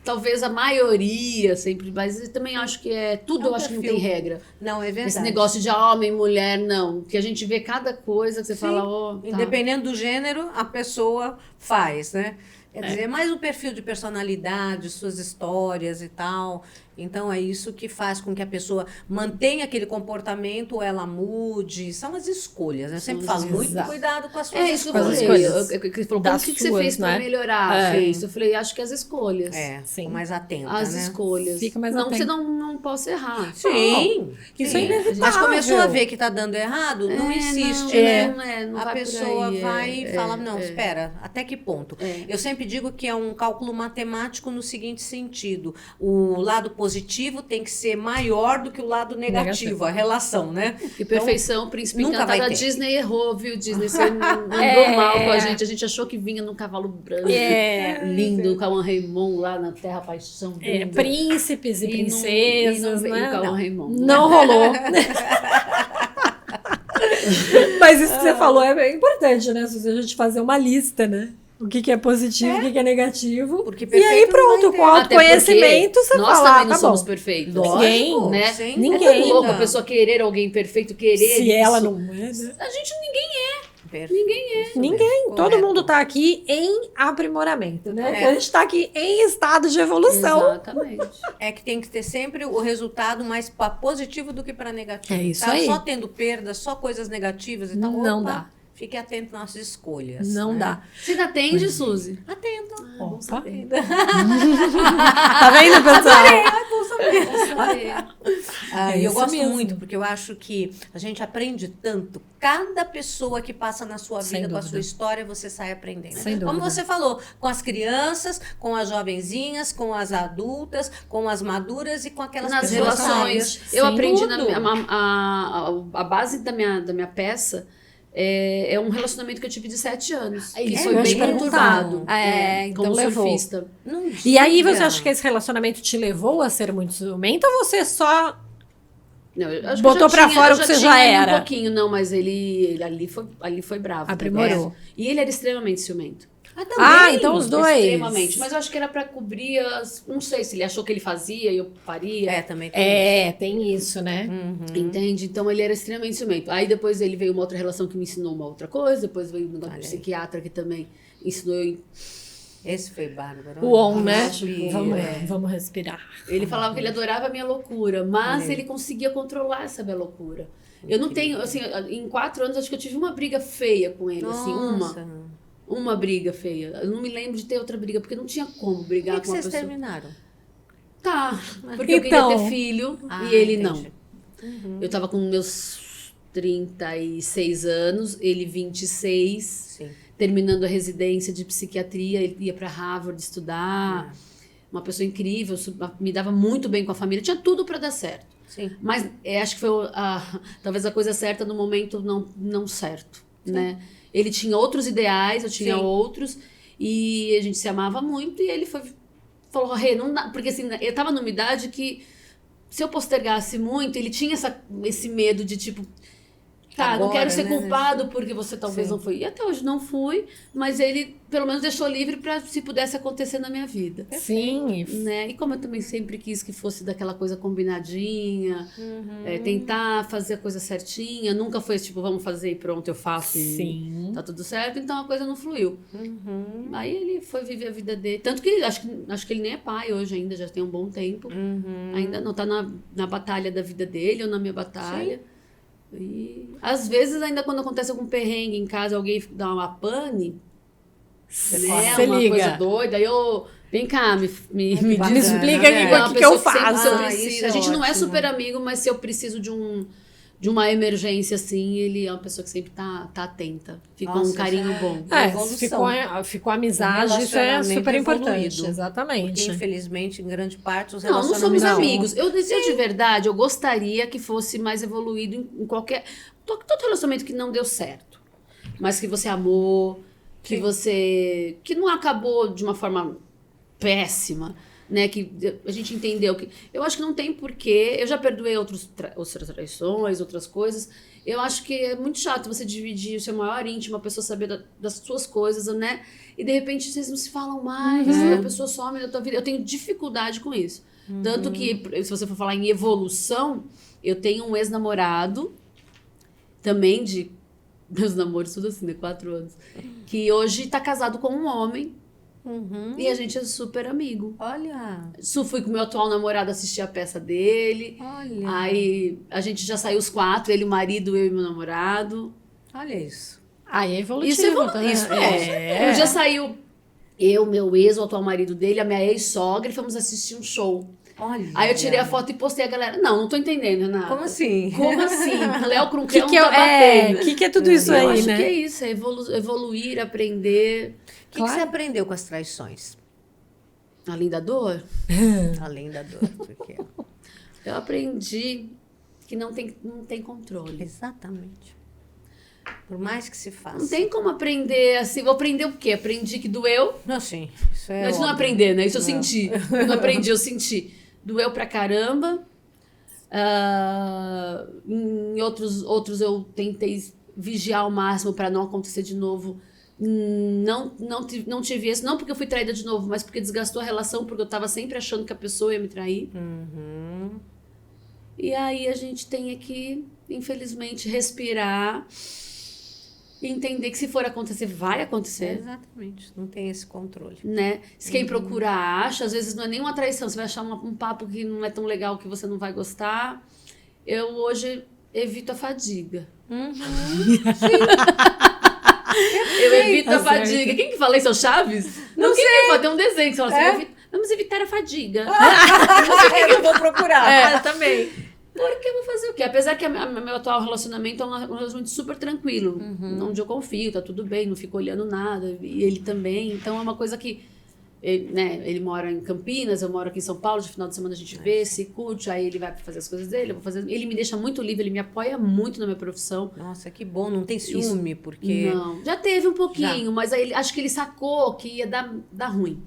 talvez a maioria sempre, mas eu também acho que tudo É um eu acho que não perfil. tem regra. Não, é verdade. Esse negócio de homem, mulher, não. Que a gente vê cada coisa que você fala, tá. Independente do gênero, a pessoa faz, né? Quer dizer, é mais o perfil de personalidade, suas histórias e tal. Então, é isso que faz com que a pessoa mantenha aquele comportamento ou ela mude. São as escolhas, né? Eu sempre falo, muito Exato. cuidado com as suas É isso que eu escolhas. falei. escolhas. Ele falou, Das o que você suas, fez pra né? melhorar? É. Fez. Eu falei, acho que as escolhas. É, Sim. sim. Mais atenta, As né? escolhas. Fica mais não que você atento. não possa errar. Sim. Isso sim. é inevitável. Mas começou a ver que tá dando errado, não insiste, né? Não A vai por pessoa aí, vai e fala, não, é. espera, até que ponto? É. Eu sempre digo que é um cálculo matemático no seguinte sentido, o lado positivo tem que ser maior do que o lado negativo, a relação, né? E Perfeição, Príncipe nunca Encantado, vai a ter. Disney errou, viu? Disney, você andou mal com a gente achou que vinha num cavalo branco, lindo, o Cauã Raymond lá na Terra Paixão. lindo. Príncipes e E princesas, não, né? E o Cauã Não. Raymond. Não rolou. Mas isso que você falou é bem importante, né, Suzy? A gente fazer uma lista, né? O que é positivo, o que é negativo. Porque E aí perfeito pronto, não vai com o ter. autoconhecimento você nós fala, também não tá somos bom. perfeitos. Lógico, né? sem Ninguém. É tão louco dúvida. a pessoa querer alguém perfeito, querer Se isso. ela não é, né? A gente, ninguém Perfeito. Ninguém Isso Ninguém, mesmo, todo correto. mundo tá aqui em aprimoramento, né? É. A gente tá aqui em estado de evolução. Exatamente. É que tem que ter sempre o resultado mais para positivo do que para negativo. É isso Tá? aí. Só tendo perdas, só coisas negativas e tal. Não opa, dá. Fique atento nas nossas escolhas. Não né? dá. Você ainda atende, Suzy? Atento. Bom Opa. saber. Tá vendo, pessoal? Bom saber. Ah, É eu isso gosto mesmo. muito, porque eu acho que a gente aprende tanto. Cada pessoa que passa na sua Sem vida, com a dúvida. sua história, você sai aprendendo. Sem Como dúvida. você falou, com as crianças, com as jovenzinhas, com as adultas, com as maduras e com aquelas Nas pessoas relações. sábias. Eu Sim, aprendi tudo. a base da minha peça é um relacionamento que eu tive de 7 anos. Que isso foi eu ia bem te perguntar. conturbado. Então como levou. surfista. Não E aí você diga. acha que esse relacionamento te levou a ser muito ciumenta ou você só... Não, eu acho Botou que eu pra fora eu o que você tinha já ali era. Um pouquinho, não, mas ele ali foi bravo. Aprimorou. E ele era extremamente ciumento. Ah, então os dois. Extremamente. Mas eu acho que era pra cobrir não sei se ele achou que ele fazia e eu faria. É, também tem É, tem isso, né? Entende? Então ele era extremamente ciumento. Aí depois ele veio uma outra relação que me ensinou uma outra coisa. Depois veio um negócio de Olha aí. psiquiatra que também ensinou. Esse foi bárbaro. O on, né? Maravilha. Vamos respirar. Ele falava que ele adorava a minha loucura, mas Olha aí. ele conseguia controlar essa minha loucura. Eu não tenho, assim, em 4 anos acho que eu tive uma briga feia com ele, assim, Nossa. uma briga feia. Eu não me lembro de ter outra briga, porque não tinha como Por brigar que, que com uma vocês pessoa. terminaram? Tá, porque eu Então. queria ter filho Ah, e ele entendi. não. Eu tava com meus 36 anos, ele 26, Sim. terminando a residência de psiquiatria, ele ia pra Harvard estudar. Uma pessoa incrível, me dava muito bem com a família, tinha tudo pra dar certo. Sim. Mas acho que foi talvez a coisa certa no momento não certo, né? Ele tinha outros ideais, eu tinha Sim. outros, e a gente se amava muito, e ele falou, Rê, não dá, porque assim, eu tava numa idade que se eu postergasse muito, ele tinha esse medo de tipo, tá, não Agora, quero ser né? culpado porque você talvez Sim. não foi. E até hoje não fui, mas ele pelo menos deixou livre pra se pudesse acontecer na minha vida. Sim. Né? E como eu também sempre quis que fosse daquela coisa combinadinha, tentar fazer a coisa certinha, nunca foi tipo, vamos fazer e pronto, eu faço Sim. e tá tudo certo, então a coisa não fluiu. Aí ele foi viver a vida dele. Tanto que acho que ele nem é pai hoje ainda, já tem um bom tempo. Ainda não tá na batalha da vida dele ou na minha batalha. E às vezes, ainda quando acontece algum perrengue em casa, alguém dá uma pane, né? Você Uma liga. coisa doida, aí eu. Vem cá, me Me bacana, explica né? aqui é uma o que eu pessoa que sempre, faço. se eu Ah, preciso- isso é a gente não é ótimo. super amigo, mas se eu preciso de uma emergência assim, ele é uma pessoa que sempre tá atenta. Fica Nossa, um carinho isso bom. evolução. Ficou amizade, Um isso é relacionamento super importante. evoluído. Porque, Exatamente. infelizmente, em grande parte, os Não, não relacionamentos... somos amigos. Eu desejo de verdade, eu gostaria que fosse mais evoluído em qualquer. Todo relacionamento que não deu certo. Mas que você amou, que Sim. você. Que não acabou de uma forma péssima, né? Que a gente entendeu que. Eu acho que não tem porquê. Eu já perdoei outras traições, outras coisas. Eu acho que é muito chato você dividir o seu maior íntimo, a pessoa saber das suas coisas, né? E de repente vocês não se falam mais, a pessoa some da tua vida. Eu tenho dificuldade com isso. Tanto que, se você for falar em evolução, eu tenho um ex-namorado, também meus namoros tudo assim, né? 4 anos, que hoje tá casado com um homem E a gente é super amigo. Olha, Fui com o meu atual namorado assistir a peça dele. olha. Aí a gente já saiu os 4, ele, o marido, eu e meu namorado. Olha isso. Aí é evolutivo. Isso é. Um dia saiu eu, meu ex, o atual marido dele, a minha ex-sogra, e fomos assistir um show. Olha. Aí eu tirei a foto e postei a galera. Não tô entendendo, Renata. Como assim? Como assim? Léo com O que, tá que, batendo. que é tudo isso Eu aí, acho né? que é isso, é evoluir, aprender. O que você aprendeu com as traições? Além da dor, Além da dor. Porque... eu aprendi que não tem controle. Exatamente. Por mais que se faça. Não tem como aprender assim. Vou aprender o quê? Aprendi que doeu. Não, sim. Isso é Mas não óbvio. aprender, né? Isso eu senti. Eu não aprendi, eu senti. Doeu pra caramba. Em outros eu tentei vigiar ao máximo pra não acontecer de novo. Não tive esse. Não porque eu fui traída de novo, mas porque desgastou a relação, porque eu tava sempre achando que a pessoa ia me trair. E aí a gente tem que, infelizmente, respirar e entender que se for acontecer, vai acontecer. Exatamente. Não tem esse controle. Né? Se quem procura acha, às vezes não é nem uma traição, você vai achar um papo que não é tão legal, que você não vai gostar. Eu hoje evito a fadiga. Eu evito a fadiga. Quem que fala isso? É o Chaves? Não sei. Tem um desenho que você fala assim, vamos evitar a fadiga. Eu vou procurar. Eu também. Porque eu vou fazer o quê? Apesar que meu atual relacionamento é um relacionamento super tranquilo. Onde eu confio, tá tudo bem, não fico olhando nada. E ele também. Então é uma coisa que... Ele mora em Campinas, eu moro aqui em São Paulo. De final de semana a gente vê, se curte. Aí ele vai fazer as coisas dele, eu vou fazer... Ele me deixa muito livre, ele me apoia muito na minha profissão. Nossa, que bom. Não tem ciúme, porque... Não, já teve um pouquinho, mas aí acho que ele sacou que ia dar ruim.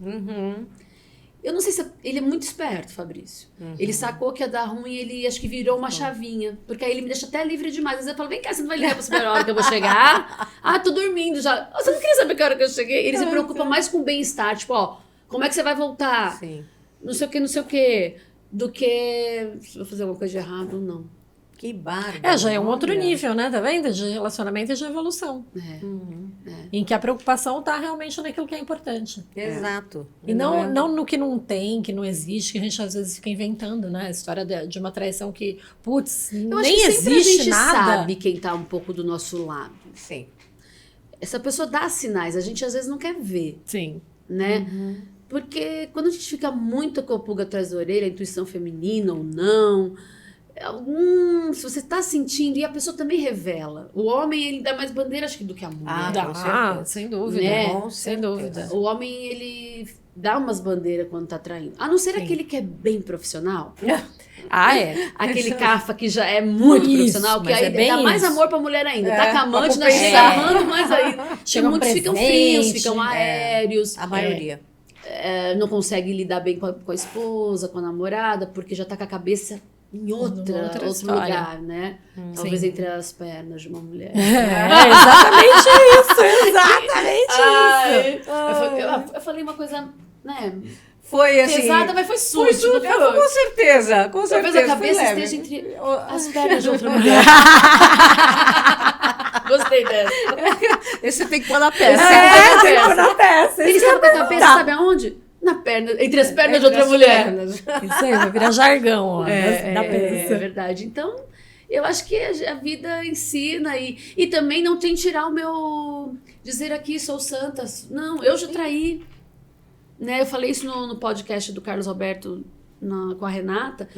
Eu não sei se... Ele é muito esperto, Fabrício. Ele sacou que ia dar ruim e ele acho que virou uma chavinha. Porque aí ele me deixa até livre demais. Às vezes eu falo, vem cá, você não vai ligar pra saber a hora que eu vou chegar? Tô dormindo já. Você não queria saber que hora que eu cheguei? Ele se preocupa mais com o bem-estar. Tipo, como é que você vai voltar? Sim. Não sei o que. Do que... Se eu vou fazer alguma coisa de errado, não. Que bárbaro. Já é um outro olha. nível, né? Tá vendo? De relacionamento e de evolução. Em que a preocupação tá realmente naquilo que é importante. Exato. E não no que não tem, que não existe, que a gente às vezes fica inventando, né? A história de uma traição que, putz, Eu acho nem que sempre existe a gente nada. sabe quem tá um pouco do nosso lado. Sim. Essa pessoa dá sinais, a gente às vezes não quer ver, Sim. né? Porque quando a gente fica muito com a pulga atrás da orelha, a intuição feminina ou não, se você tá sentindo, e a pessoa também revela. O homem, ele dá mais bandeira, acho que, do que a mulher. Com certeza. Sem dúvida. Né? Com Sem dúvida. O homem, ele dá umas bandeiras quando tá traindo. A não ser aquele que é bem profissional. Aquele cafa que já é muito Isso, profissional, que mas aí é bem dá mais isso. amor pra mulher ainda. Tá com a amante, pra né? compensar. Sarrando mais aí. Chegam Muitos ficam presente, frios, ficam aéreos. A maioria. Não consegue lidar bem com a esposa, com a namorada, porque já tá com a cabeça em outro história. lugar, né? Talvez Sim. entre as pernas de uma mulher. Exatamente isso, exatamente isso. Eu falei uma coisa, né? Foi assim... Pesada, mas foi sujo. Não foi? Com certeza, com Talvez certeza. a cabeça foi leve. esteja entre as pernas de outra mulher. Gostei dessa. Esse você tem que pôr na peça. Tem que pôr na peça. Ele estava com a cabeça, sabe aonde? Na perna, entre as pernas de outra mulher. Isso aí, vai virar jargão, ó, da peça. É verdade. Então, eu acho que a vida ensina e também não tem que tirar o meu... Dizer aqui, sou santa. Não, eu já traí. Né? Eu falei isso no podcast do Carlos Alberto com a Renata.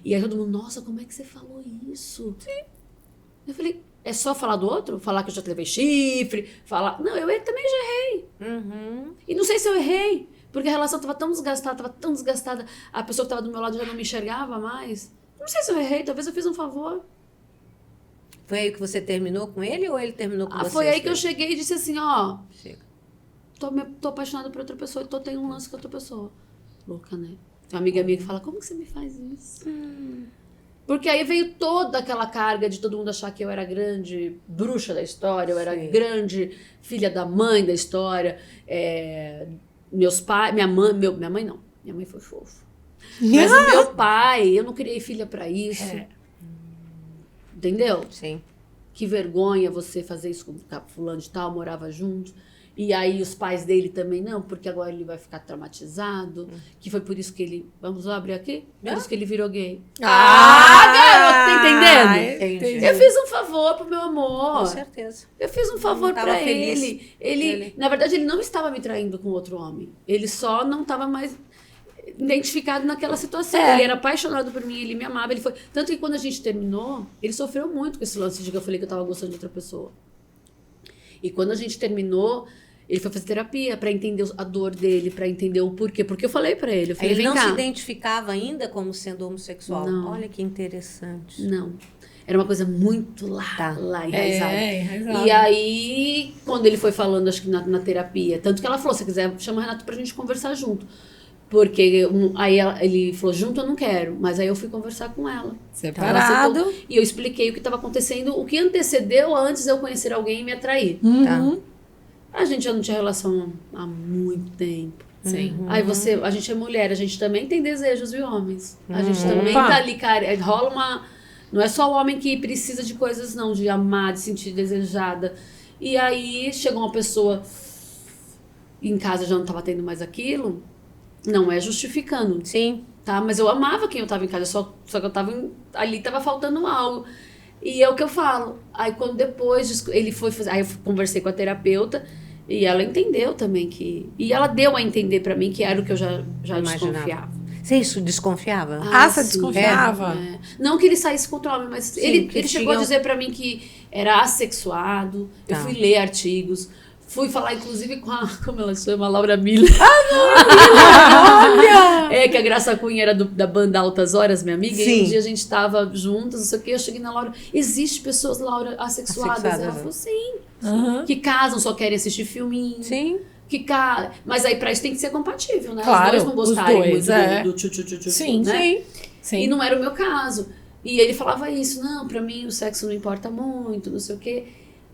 E aí todo mundo, nossa, como é que você falou isso? Sim. Eu falei, é só falar do outro? Falar que eu já levei chifre? Falar... Não, eu também já errei. E não sei se eu errei. Porque a relação estava tão desgastada, a pessoa que estava do meu lado já não me enxergava mais. Não sei se eu errei, talvez eu fiz um favor. Foi aí que você terminou com ele ou ele terminou com você? Foi aí que eu cheguei e disse assim, Chega. tô apaixonada por outra pessoa e tendo um lance com outra pessoa. Louca, né? Tem uma amiga minha que fala, como que você me faz isso? Porque aí veio toda aquela carga de todo mundo achar que eu era grande bruxa da história, eu era grande filha da mãe da história, meus pais, minha mãe não, minha mãe foi fofa. Mas o meu pai, eu não criei filha pra isso. Entendeu? Sim. Que vergonha você fazer isso com fulano de tal, morava junto. E aí os pais dele também, não, porque agora ele vai ficar traumatizado, que foi por isso que ele, vamos lá abrir aqui? Por isso que ele virou gay. Garoto, tá entendendo? Entendi. Eu fiz um favor pro meu amor. Com certeza. Eu fiz um favor Tava pra feliz. ele. Na verdade, ele não estava me traindo com outro homem. Ele só não estava mais identificado naquela situação. Ele era apaixonado por mim, ele me amava. Ele foi... Tanto que quando a gente terminou, ele sofreu muito com esse lance de que eu falei que eu tava gostando de outra pessoa. E quando a gente terminou, ele foi fazer terapia pra entender a dor dele, pra entender o porquê. Porque eu falei pra ele, eu falei, Ele vem não cá. se identificava ainda como sendo homossexual. Não. Olha que interessante. Não. Era uma coisa muito lá enraizada. enraizada. E aí, quando ele foi falando, acho que na terapia, tanto que ela falou, se quiser, chama o Renato pra gente conversar junto. Porque aí ele falou, junto eu não quero. Mas aí eu fui conversar com ela. Separado. Ela aceitou. E eu expliquei o que estava acontecendo, o que antecedeu antes de eu conhecer alguém e me atrair. Uhum. A gente já não tinha relação há muito tempo. Sim. Aí a gente é mulher, a gente também tem desejos, viu, homens? A gente também Opa. tá ali, cara, rola uma... Não é só o homem que precisa de coisas, não, de amar, de sentir desejada. E aí chegou uma pessoa, em casa já não tava tendo mais aquilo, não é justificando, Sim. tá? Mas eu amava quem eu tava em casa, só que eu tava ali tava faltando algo. E é o que eu falo. Aí quando depois ele foi fazer, aí eu conversei com a terapeuta e ela entendeu também que... E ela deu a entender pra mim que era o que eu já Imaginava. desconfiava. Você isso desconfiava? Você sim. desconfiava? É. Não que ele saísse contra o homem, mas Sim, ele que chegou a tinham- dizer pra mim que era assexuado. Tá. Eu fui ler artigos. Fui falar, inclusive, com a... Como ela chama? A Laura Miller. Olha! É, que a Graça Cunha era da banda Altas Horas, minha amiga. Sim. E um dia a gente tava juntas, não sei o quê. Eu cheguei na Laura. Existe pessoas, Laura, assexuadas? Assexuadas, Ela né? falou, sim. Uhum. Que casam, só querem assistir filminho. Sim. Mas aí pra isso tem que ser compatível, né? Claro, os dois não os gostarem dois, muito é. do tchu-tchu-tchu-tchu, Sim, né? Sim. Sim. E não era o meu caso. E ele falava isso, não, pra mim o sexo não importa muito, não sei o quê.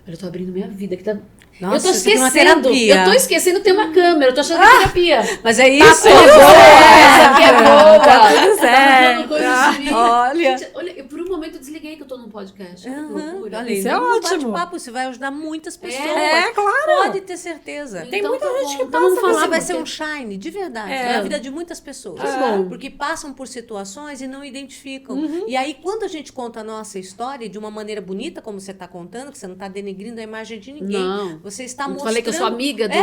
Olha, eu tô abrindo minha vida, que tá... Nossa, eu tô isso aqui é uma esquecendo, terapia. eu tô esquecendo ter uma câmera, eu tô achando que é terapia. Mas é isso. Essa aqui é boa. Tá tudo Tá certo. falando coisas de mim. Olha. Gente, olha, por um momento eu desliguei que eu tô num podcast. Que loucura. Olha, Isso é não ótimo. bate-papo, você vai ajudar muitas pessoas. É, claro. Pode ter certeza. Tem Então muita tá gente bom, que então vamos passa falar Você vai porque- ser um shine, de verdade. É. É a vida de muitas pessoas. bom. Porque passam por situações e não identificam. E aí, quando a gente conta a nossa história de uma maneira bonita, como você está contando, que você não está denegrindo a imagem de ninguém. Não. Você está Eu mostrando... falei que eu sou amiga do...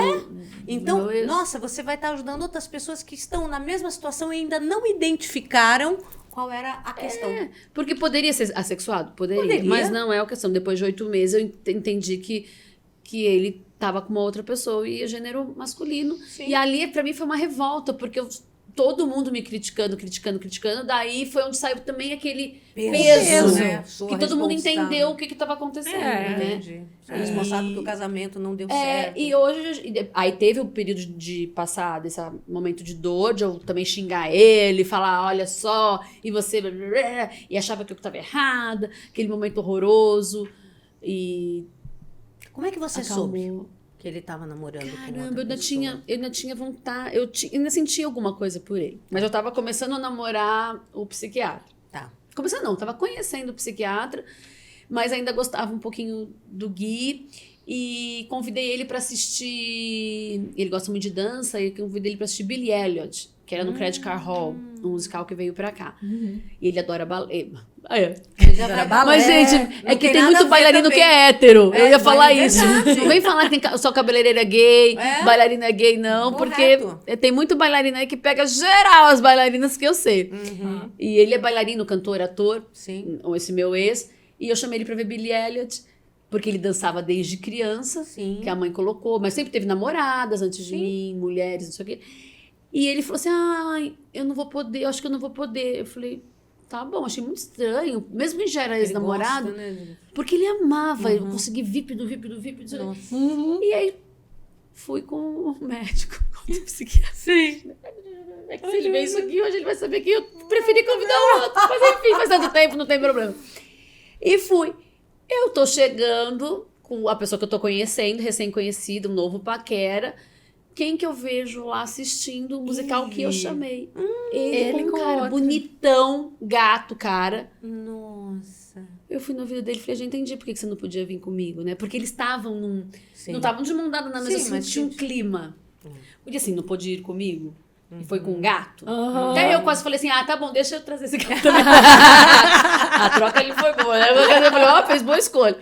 Então, do meu ex. nossa, você vai estar ajudando outras pessoas que estão na mesma situação e ainda não identificaram qual era a questão. Porque poderia ser assexuado? Poderia. Mas não é a questão. Depois de 8 meses eu entendi que ele tava com uma outra pessoa e é gênero masculino. Sim. E ali pra mim foi uma revolta, porque todo mundo me criticando. Daí foi onde saiu também aquele peso, né? Sou que todo mundo responsável. entendeu o que estava acontecendo, né? Entendi. Sou responsável porque o casamento não deu certo. E hoje, aí teve o período de passar desse momento de dor, de eu também xingar ele, falar, olha só, e você, blá, blá, blá, e achava que eu estava errada, aquele momento horroroso, e Como é que você acalmou. soube que ele estava namorando com Caramba, outra eu ainda pessoa? tinha vontade, ainda sentia alguma coisa por ele, mas eu tava começando a namorar o psiquiatra. Tá. Começando não, tava conhecendo o psiquiatra, mas ainda gostava um pouquinho do Gui e convidei ele pra assistir, ele gosta muito de dança, e eu convidei ele pra assistir Billy Elliot, que era no Credit Card Hall, um musical que veio pra cá. E ele adora balé. Ele já vai balé. Mas, gente, Não é que tem tem nada a muito ver bailarino também. que é hétero. Eu ia mas falar é isso. verdade. Não vem falar que tem só cabeleireira gay, É. bailarina é gay, não. Correto. Porque tem muito bailarina aí que pega geral as bailarinas que eu sei. E ele é bailarino, cantor, ator, Sim. esse meu ex. E eu chamei ele pra ver Billy Elliot, porque ele dançava desde criança, Sim. que a mãe colocou. Mas sempre teve namoradas antes de mim, mulheres, não sei o quê. E ele falou assim, ai, eu não vou poder, eu acho que eu não vou poder. Eu falei, tá bom, achei muito estranho. Mesmo que já era Ele ex-namorado. gosta, né? Porque ele amava, eu consegui VIP do VIP. Nossa. E aí, fui com o médico, com o psiquiatra. Sim. É que se ele vê isso aqui hoje, ele vai saber que eu preferi convidar o outro. Mas enfim, faz tanto tempo, não tem problema. E fui. Eu tô chegando com a pessoa que eu tô conhecendo, recém-conhecida, um novo paquera. Quem que eu vejo lá assistindo o musical que eu chamei? Ele ele com um com cara outro. bonitão, gato, cara. Nossa. Eu fui na vida dele e falei, já entendi por que você não podia vir comigo, né? Porque eles estavam não estavam de mão dada na mesa, mas tinha um clima. Porque assim, não pôde ir comigo. E foi com um gato. Até eu quase falei assim, tá bom, deixa eu trazer esse gato também. A troca ali foi boa, né? Eu falei, fez boa escolha.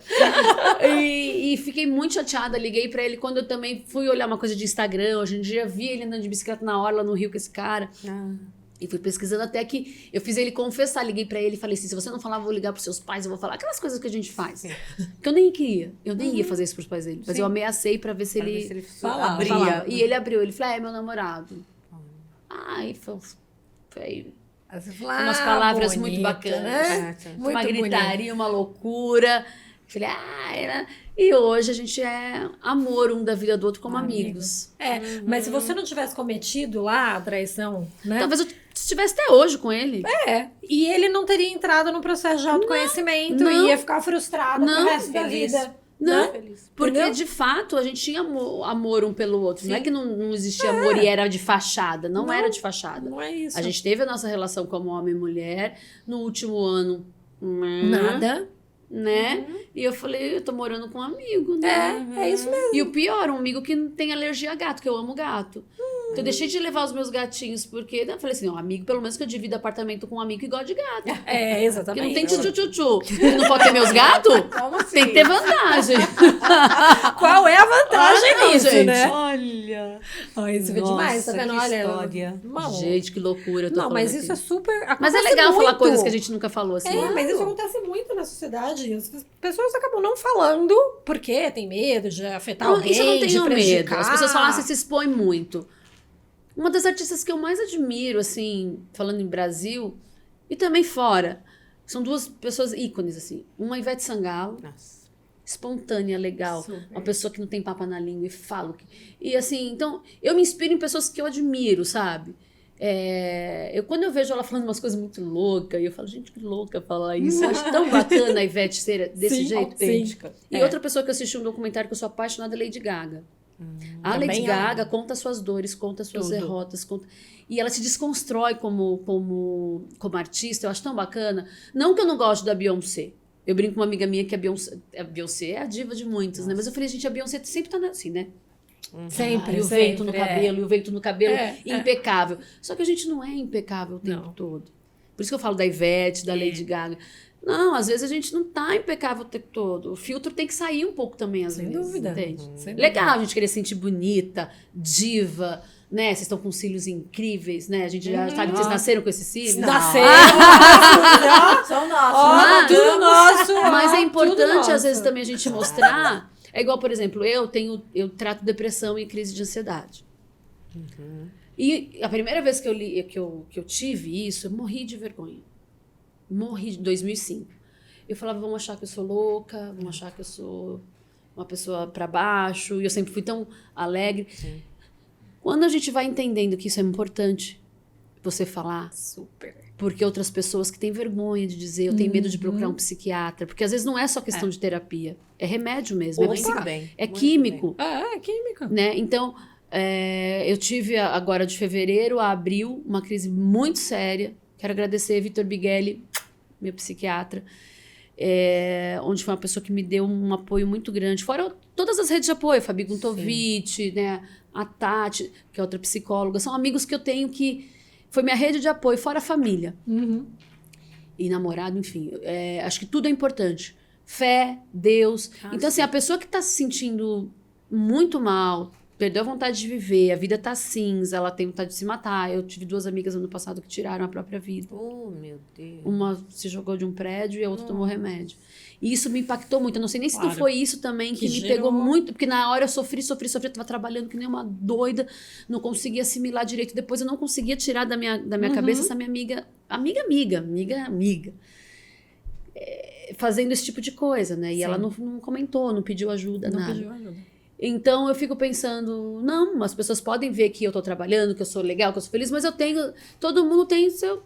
E fiquei muito chateada, liguei pra ele quando eu também fui olhar uma coisa de Instagram. Hoje em dia, vi ele andando de bicicleta na orla no Rio com esse cara. E fui pesquisando até que eu fiz ele confessar, liguei pra ele e falei assim, se você não falar, eu vou ligar pros seus pais, eu vou falar aquelas coisas que a gente faz. Que eu nem queria, ia fazer isso pros pais dele. Mas eu ameacei pra ver se ele abria. E ele abriu, ele falou, é meu namorado. Ai, foi umas palavras bonita, muito bacanas. Né? Foi uma gritaria, uma loucura. Falei, E hoje a gente é amor um da vida do outro como amigos. Mas se você não tivesse cometido lá a traição, né? Talvez eu estivesse até hoje com ele. E ele não teria entrado no processo de autoconhecimento e ia ficar frustrado pro resto da vida. Não, né? porque Entendeu? de fato a gente tinha amor um pelo outro. Não é que não existia amor e era de fachada. Não era de fachada. Não é isso. A gente teve a nossa relação como homem e mulher. No último ano, Nada. né? E eu falei, eu tô morando com um amigo, né? É isso mesmo. E o pior, um amigo que tem alergia a gato, que eu amo gato. Então eu deixei de levar os meus gatinhos, porque eu falei assim, ó, amigo, pelo menos que eu divido apartamento com um amigo que gosta de gato. Exatamente. Porque não tem tchu-tchu-tchu-tchu. Ele não pode ter meus gatos? Como assim? Tem que ter vantagem. Qual é a vantagem nisso, gente. né? Olha. Isso foi demais, tá vendo? que Olha, história. Gente, que loucura. Eu tô Não, falando mas aqui. isso é super. Mas é acontece legal falar muito. coisas que a gente nunca falou assim. Mas isso acontece muito na sociedade. As pessoas acabam não falando porque tem medo de afetar alguém, Isso eu não de tenho medo. prejudicar. As pessoas falam assim, se expõe muito. Uma das artistas que eu mais admiro, assim, falando em Brasil, e também fora, são duas pessoas ícones, assim. Uma Ivete Sangalo, Nossa. espontânea, legal. Super. Uma pessoa que não tem papo na língua e fala. E assim, então, eu me inspiro em pessoas que eu admiro, sabe? Quando eu vejo ela falando umas coisas muito loucas, e eu falo, gente, que louca falar isso. Eu acho tão bacana a Ivete ser desse jeito. Autêntica. E outra pessoa que eu assisti um documentário que eu sou apaixonada é Lady Gaga. A Lady Também Gaga conta suas dores, conta suas derrotas, e ela se desconstrói como artista. Eu acho tão bacana. Não que eu não gosto da Beyoncé. Eu brinco com uma amiga minha que a Beyoncé é a diva de muitos, né? Mas eu falei, gente, a Beyoncé sempre tá assim, né? Sempre. E o vento no cabelo, e o vento no cabelo É. impecável. Só que a gente não é impecável o tempo todo. Por isso que eu falo da Ivete, da Lady Gaga. Não, às vezes a gente não tá impecável o tempo todo. O filtro tem que sair um pouco também, às vezes. Dúvida. Entende? Sem dúvida. Legal a gente querer se sentir bonita, diva, né? Vocês estão com cílios incríveis, né? A gente já sabe que vocês nasceram com esses cílios. São nossos. Mas- tudo nosso. Mas é tudo importante, nosso. às vezes, também a gente mostrar. É igual, por exemplo, eu trato depressão e crise de ansiedade. E a primeira vez que eu tive isso, eu morri de vergonha. Morri em 2005. Eu falava, vão achar que eu sou louca, vão achar que eu sou uma pessoa pra baixo. E eu sempre fui tão alegre. Sim. Quando a gente vai entendendo que isso é importante, você falar, Super. porque outras pessoas que têm vergonha de dizer, eu tenho medo de procurar um psiquiatra. Porque às vezes não é só questão de terapia. É remédio mesmo. Muito bem. É Muito químico. É química. Né? Então, eu tive agora de fevereiro a abril uma crise muito séria. Quero agradecer Vitor Biguelli, meu psiquiatra, onde foi uma pessoa que me deu um apoio muito grande. Fora todas as redes de apoio, Fabi Guntovitch, né? A Tati, que é outra psicóloga. São amigos que eu tenho que... Foi minha rede de apoio, fora a família. E namorado, enfim. Acho que tudo é importante. Fé, Deus. Então, assim, a pessoa que está se sentindo muito mal, perdeu a vontade de viver, a vida tá cinza, ela tem vontade de se matar. Eu tive 2 amigas ano passado que tiraram a própria vida. Oh, meu Deus. Uma se jogou de um prédio e a outra tomou remédio. E isso me impactou muito. Eu não sei nem se não foi isso também que me gerou- pegou muito, porque na hora eu sofri. Eu tava trabalhando que nem uma doida, não conseguia assimilar direito. Depois eu não conseguia tirar da minha cabeça essa minha amiga, fazendo esse tipo de coisa, né? E ela não comentou, não pediu ajuda, Não nada. pediu ajuda. Então eu fico pensando, não, as pessoas podem ver que eu tô trabalhando, que eu sou legal, que eu sou feliz, mas todo mundo tem seu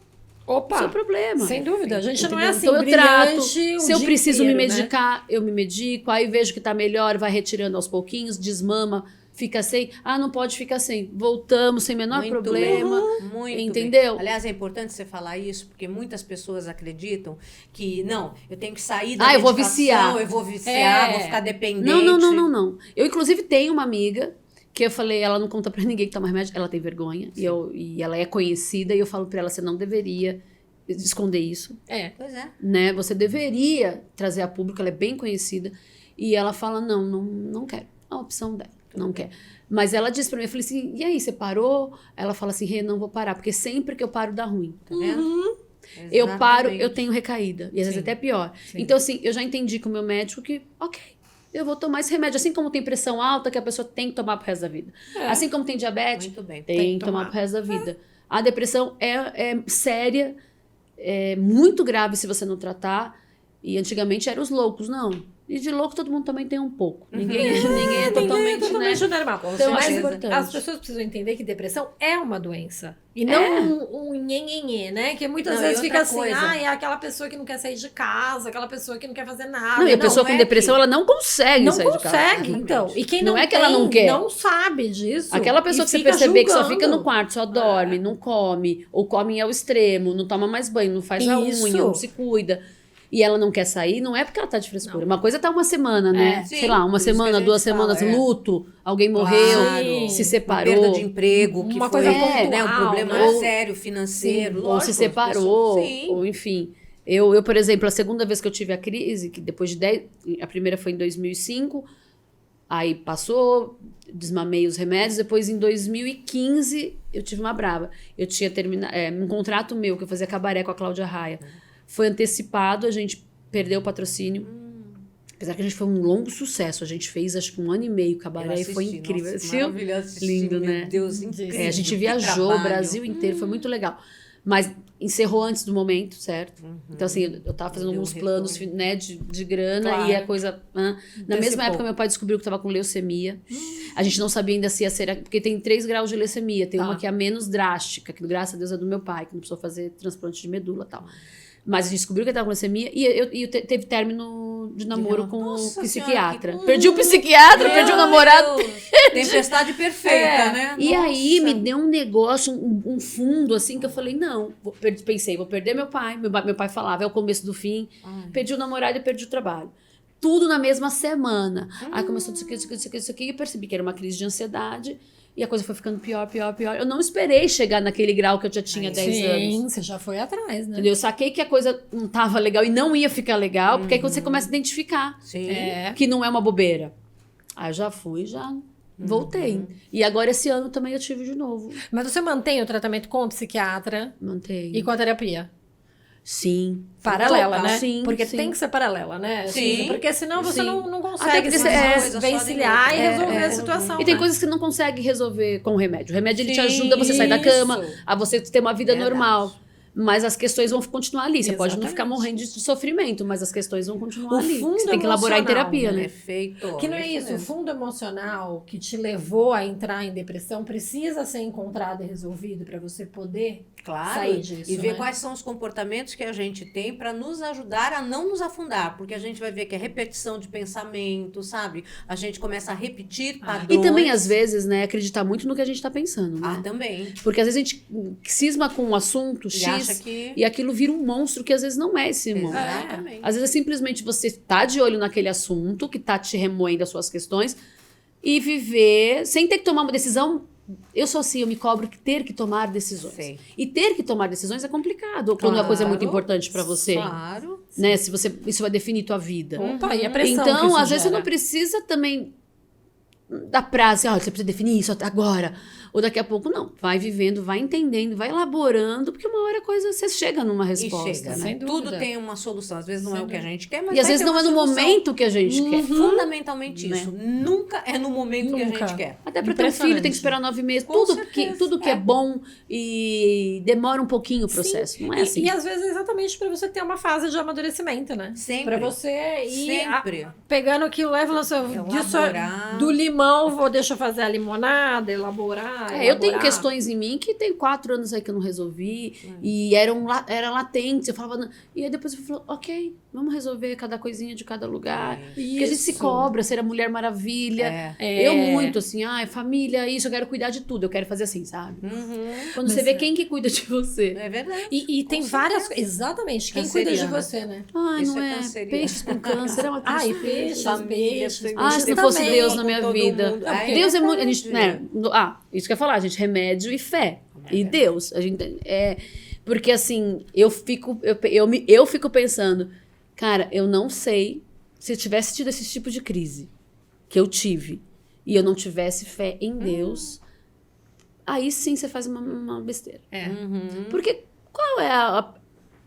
problema. Sem dúvida. A gente não é Entendeu? assim, Então eu trato, brilhante o se eu dia preciso inteiro, me né? medicar, eu me medico, aí vejo que tá melhor, vai retirando aos pouquinhos, desmama fica sem. Ah, não pode ficar sem. Voltamos sem menor Muito problema. bem, muito entendeu? bem. Aliás, é importante você falar isso, porque muitas pessoas acreditam que, não, eu tenho que sair da eu vou medicação, viciar. eu vou viciar, É. vou ficar dependente. Não. Eu, inclusive, tenho uma amiga que eu falei, ela não conta pra ninguém que toma remédio, ela tem vergonha, e ela é conhecida, e eu falo pra ela, você não deveria esconder isso, Pois é. né? Você deveria trazer a público, ela é bem conhecida, e ela fala, não quero. É uma opção dela, não quer. Mas ela disse pra mim, eu falei assim, e aí, você parou? Ela fala assim, Rê, não vou parar, porque sempre que eu paro dá ruim. Tá vendo? Eu paro, Exatamente. eu tenho recaída. E às vezes até pior. Então, assim, eu já entendi com o meu médico que, ok, eu vou tomar esse remédio. Assim como tem pressão alta, que a pessoa tem que tomar pro resto da vida. Assim como tem diabetes, Muito bem. tem que tomar pro resto da vida. A depressão é séria, é muito grave se você não tratar. E antigamente eram os loucos, não. E de louco todo mundo também tem um pouco. Ninguém é totalmente, né? normal. Então, Mas é importante. as pessoas precisam entender que depressão é uma doença. E não um nhenhenhê, né? Que muitas Não, vezes e fica outra assim, coisa. é aquela pessoa que não quer sair de casa, aquela pessoa que não quer fazer nada. Não, e a pessoa com é depressão, que- ela não consegue não sair de casa. consegue, Exatamente. então. E quem Não não é que ela tem, não quer. não sabe disso. Aquela pessoa e que você fica perceber que só julgando. fica no quarto, só dorme, não come, ou come ao extremo, não toma mais banho, não faz a Isso. unha, não se cuida. E ela não quer sair, não é porque ela tá de frescura. Uma coisa tá uma semana, né? Sim, Sei lá, uma por isso que a semana, gente 2 fala, semanas, luto, alguém morreu, Claro. se Uma separou. perda de emprego, que Uma foi coisa né, um pontual, problema né? sério, financeiro. ou lógico, se as separou, pessoas- Sim. ou enfim. Eu, por exemplo, a segunda vez que eu tive a crise, que depois de 10, a primeira foi em 2005, aí passou, desmamei os remédios, depois em 2015 eu tive uma brava. Eu tinha terminado, um contrato meu que eu fazia cabaré com a Cláudia Raia. Foi antecipado, a gente perdeu o patrocínio. Apesar que a gente foi um longo sucesso, a gente fez acho que 1 ano e meio cabaré e foi incrível. Nossa, Assistiu? maravilhoso assistir, Lindo, meu né? Deus, incrível. A gente que viajou o trabalho. Brasil inteiro, foi muito legal. Mas encerrou antes do momento, certo? Então, assim, eu tava fazendo Deu alguns um planos, retorno. né, de grana Claro. e a coisa... Na mesma época, meu pai descobriu que tava com leucemia. A gente não sabia ainda se ia ser... Porque tem 3 graus de leucemia. Tem uma que é a menos drástica, que graças a Deus é do meu pai, que não precisou fazer transplante de medula e tal. Mas a gente descobriu que ele tava com leucemia e teve término de namoro com Nossa o Senhora, psiquiatra. que- Perdi o psiquiatra, perdi o namorado. Tempestade perfeita, né? E aí Nossa. me deu um negócio, um fundo, assim, que eu falei, não, pensei, vou perder meu pai. Meu pai falava, é o começo do fim. Perdi o namorado e perdi o trabalho. Tudo na mesma semana. Aí começou isso aqui, e eu percebi que era uma crise de ansiedade. E a coisa foi ficando pior. Eu não esperei chegar naquele grau que eu já tinha 10 anos. Sim, você já foi atrás, né? Entendeu? Eu saquei que a coisa não tava legal e não ia ficar legal, porque aí quando você começa a identificar Sim. que não é uma bobeira. Aí eu já fui, já voltei. E agora esse ano também eu tive de novo. Mas você mantém o tratamento com o psiquiatra Mantenho. e com a terapia? Sim. Paralela, né? Sim, Porque sim. tem que ser paralela, né? Sim. Suzy? Porque senão você Sim. não Até consegue porque se você- desvencilhar e resolver a situação. E tem né? coisas que você não consegue resolver com o remédio. O remédio ele te Sim, ajuda você sair da cama, isso. a você ter uma vida Verdade. normal. Mas as questões vão continuar ali. Você pode não ficar Exatamente. morrendo de sofrimento, mas as questões vão continuar O ali. fundo Você tem que elaborar em emocional, terapia, né? né? Perfeito. Que não é isso, o mesmo. fundo emocional que te levou a entrar em depressão precisa ser encontrado e resolvido para você poder Claro, sair disso, e ver né? quais são os comportamentos que a gente tem para nos ajudar a não nos afundar, porque a gente vai ver que é repetição de pensamento, sabe? A gente começa a repetir padrões. E também, às vezes, né, acreditar muito no que a gente tá pensando, né? também. Porque às vezes a gente cisma com um assunto E X acha que... e aquilo vira um monstro que às vezes não é esse monstro. Exatamente. Às vezes é simplesmente você tá de olho naquele assunto que tá te remoendo as suas questões e viver sem ter que tomar uma decisão. Eu sou assim, eu me cobro que ter que tomar decisões. Sei. E ter que tomar decisões é complicado quando a coisa é muito Claro. importante pra você. Claro. Né? Se você, isso vai definir tua vida. Opa, e a pressão que Então, isso às vezes você gera? não precisa também dar prazo, você precisa definir isso agora, ou daqui a pouco, não. Vai vivendo, vai entendendo, vai elaborando, porque uma hora a coisa, você chega numa E resposta, chega, né? Sem né? dúvida. Tudo tem uma solução. Às vezes não é o que a gente quer, mas E às vai vezes ter não é uma no solução. momento que a gente quer. Fundamentalmente Né? isso. Nunca é no momento que a Nunca. gente quer. Até pra ter um filho tem que Impressionante. esperar 9 meses. Com Tudo certeza, que é bom e demora um pouquinho o processo, não é assim? E às vezes é exatamente para você ter uma fase de amadurecimento, né? Sempre. Pra você ir Sempre. pegando aquilo lá e falando assim, Elaborar. do limão, deixa eu fazer a limonada, elaborar, Eu tenho elaborar. questões em mim que tem 4 anos aí que eu não resolvi. E era latente. Eu falava... E aí depois eu falei, ok, vamos resolver cada coisinha de cada lugar. Porque a gente se Isso. cobra, ser a Mulher Maravilha. Eu muito, assim, família, isso, eu quero cuidar de tudo. Eu quero fazer assim, sabe? Quando você vê quem que cuida de você. É verdade. E tem várias... Exatamente, quem cuida de Canceriana. você, né? Ai, Isso não é é? canceriano. Peixes com câncer, é uma Ah, e tristeza. peixes, Família, peixes. tem- Ah, se não também. fosse Deus na Com minha todo vida. mundo. Porque É Deus é muito. A verdade. gente, isso que eu ia falar, gente. Remédio e fé. E Deus. A gente, porque assim, eu fico pensando, cara, eu não sei se eu tivesse tido esse tipo de crise que eu tive e eu não tivesse fé em Deus, aí sim você faz uma besteira. Porque qual é o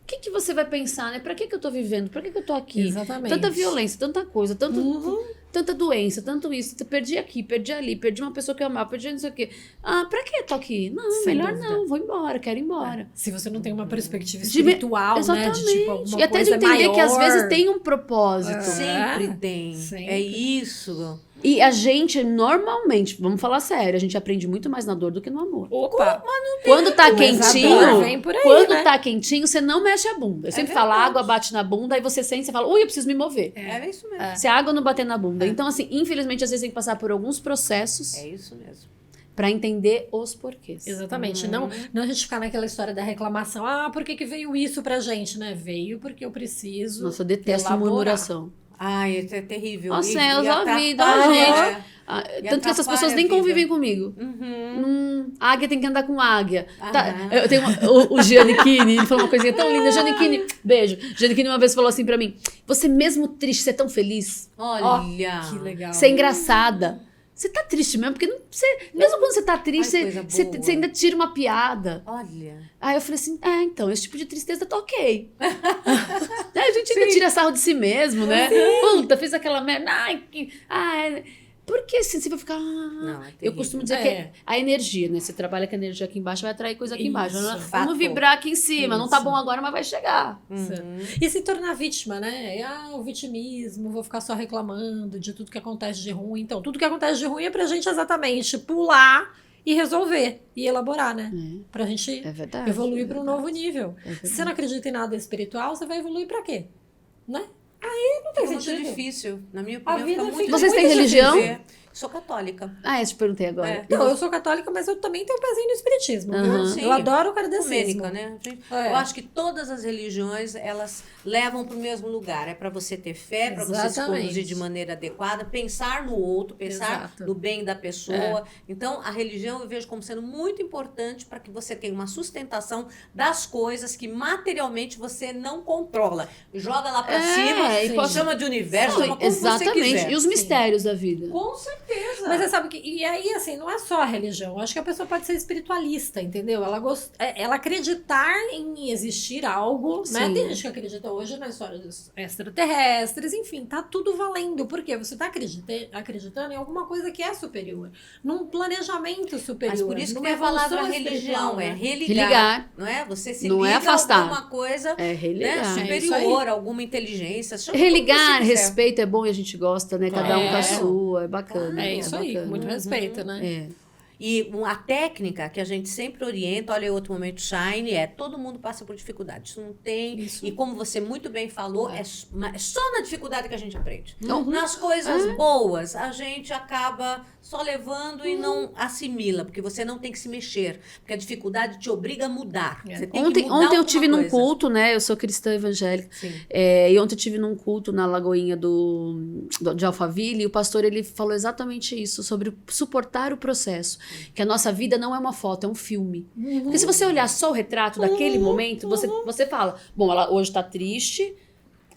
que você vai pensar, né? Pra que eu tô vivendo? Pra que eu tô aqui? Exatamente. Tanta violência, tanta coisa, tanta doença, tanto isso. Perdi aqui, perdi ali, perdi uma pessoa que eu amava, perdi não sei o quê. Pra que eu tô aqui? Não, Sem melhor dúvida. não, vou embora, quero ir embora. Se você não tem uma perspectiva De ver- espiritual, Exatamente. né? De tipo, alguma E até de coisa entender que às maior. vezes tem um propósito. Sempre tem. Sempre. É isso. E a gente, normalmente, vamos falar sério, a gente aprende muito mais na dor do que no amor. Opa! Quando tá Mas a quentinho, dor vem por aí, quando né? tá quentinho, você não mexe a bunda. Eu sempre falo, a água bate na bunda, aí você sente e fala, ui, eu preciso me mover. É isso mesmo. Se a água não bater na bunda. Então, assim, infelizmente, às vezes tem que passar por alguns processos É isso mesmo. pra entender os porquês. Exatamente. Não a gente ficar naquela história da reclamação. Por que veio isso pra gente, né? Veio porque eu preciso. Nossa, eu detesto elaborar. murmuração. Ai, isso é terrível. Ó céus, ó atrapalha. vida, ó gente. E Tanto que essas atrapalha pessoas a nem vida. convivem comigo. Águia tem que andar com águia. Tá, Aham. eu tenho o Giannichini, ele falou uma coisinha tão linda. Giannichini, beijo. Giannichini uma vez falou assim pra mim: você mesmo triste, você é tão feliz. Olha. Que legal. Você é engraçada. Você tá triste mesmo, porque mesmo quando você tá triste, Ai, coisa você boa. ainda tira uma piada. Olha. Aí eu falei assim, então, esse tipo de tristeza tá ok. Aí a gente ainda tira sarro de si mesmo, né? Puta, fez aquela merda. Porque assim, você vai ficar... Não, é eu terrível. costumo dizer que a energia, né? Você trabalha com a energia aqui embaixo, vai atrair coisa aqui embaixo. Isso. Fato. Vamos vibrar aqui em cima. Não tá bom agora, mas vai chegar. E se tornar vítima, né? O vitimismo, vou ficar só reclamando de tudo que acontece de ruim. Então, tudo que acontece de ruim é pra gente exatamente pular e resolver e elaborar, né? Pra gente É verdade. evoluir pra um novo nível. Se você não acredita em nada espiritual, você vai evoluir pra quê? Né? Aí não tem Fica muito sentido. difícil. Na minha A opinião, vida fica muito fica Vocês têm muito religião? difícil. Sou católica. Eu te perguntei agora. É. Não, eu sou católica, mas eu também tenho um pezinho no espiritismo. viu? Aham. Sim. Eu adoro o kardecismo. Ecumênica, né? É. Eu acho que todas as religiões, elas levam para o mesmo lugar. É para você ter fé, para você se Exatamente. conduzir de maneira adequada, pensar no outro, pensar Exato. no bem da pessoa. Então, a religião eu vejo como sendo muito importante para que você tenha uma sustentação das coisas que materialmente você não controla. Joga lá para cima, e pode- chama de universo, chama como você Exatamente. quiser. E os mistérios da vida. Com certeza. Mas você sabe que. E aí, assim, não é só a religião. Eu acho que a pessoa pode ser espiritualista, entendeu? Ela acreditar em existir algo, né? Sim. Tem gente que acredita hoje na história dos extraterrestres, enfim, tá tudo valendo. Por quê? Você tá acreditando em alguma coisa que é superior, num planejamento superior. Mas por isso que numa tem a palavra evolução religião, espiritual, é né? religar, não é? Você se Não é liga afastar. a alguma coisa É religar. né, É isso aí. superior, alguma inteligência. chama como Religar, você quiser. respeito é bom e a gente gosta, né? Cada um com a sua, é bacana. É isso aí, com bacana. muito respeito, né? É. E a técnica que a gente sempre orienta, olha outro momento Shine, todo mundo passa por dificuldade. Isso não tem. Isso. E como você muito bem falou, é só na dificuldade que a gente aprende. Uhum. Nas coisas boas, a gente acaba só levando e não assimila, porque você não tem que se mexer. Porque a dificuldade te obriga a mudar. Você tem que Ontem mudar eu alguma tive num coisa. culto, né? Eu sou cristã evangélica. Sim. E ontem eu tive num culto na Lagoinha de Alphaville, e o pastor ele falou exatamente isso, sobre suportar o processo. Que a nossa vida não é uma foto, é um filme. Porque se você olhar só o retrato daquele momento, você fala, bom, ela hoje tá triste,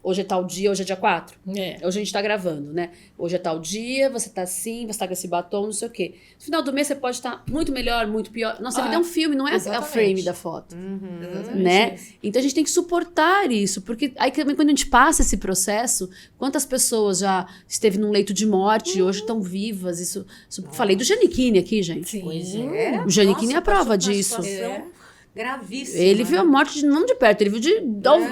hoje é tal dia, hoje é dia 4. Hoje a gente tá gravando, né? Hoje é tal dia, você tá assim, você tá com esse batom, não sei o quê. No final do mês você pode estar muito melhor, muito pior. Nossa vida é um filme, não é a exatamente. frame da foto. Exatamente Né? isso. Então a gente tem que suportar isso, porque aí também quando a gente passa esse processo, quantas pessoas já esteve num leito de morte e hoje estão vivas, isso falei do Giannichini aqui, gente. Sim. Pois é. O Giannichini é a Nossa, prova passou por uma disso. situação gravíssima. Ele viu a né? morte não de perto, ele viu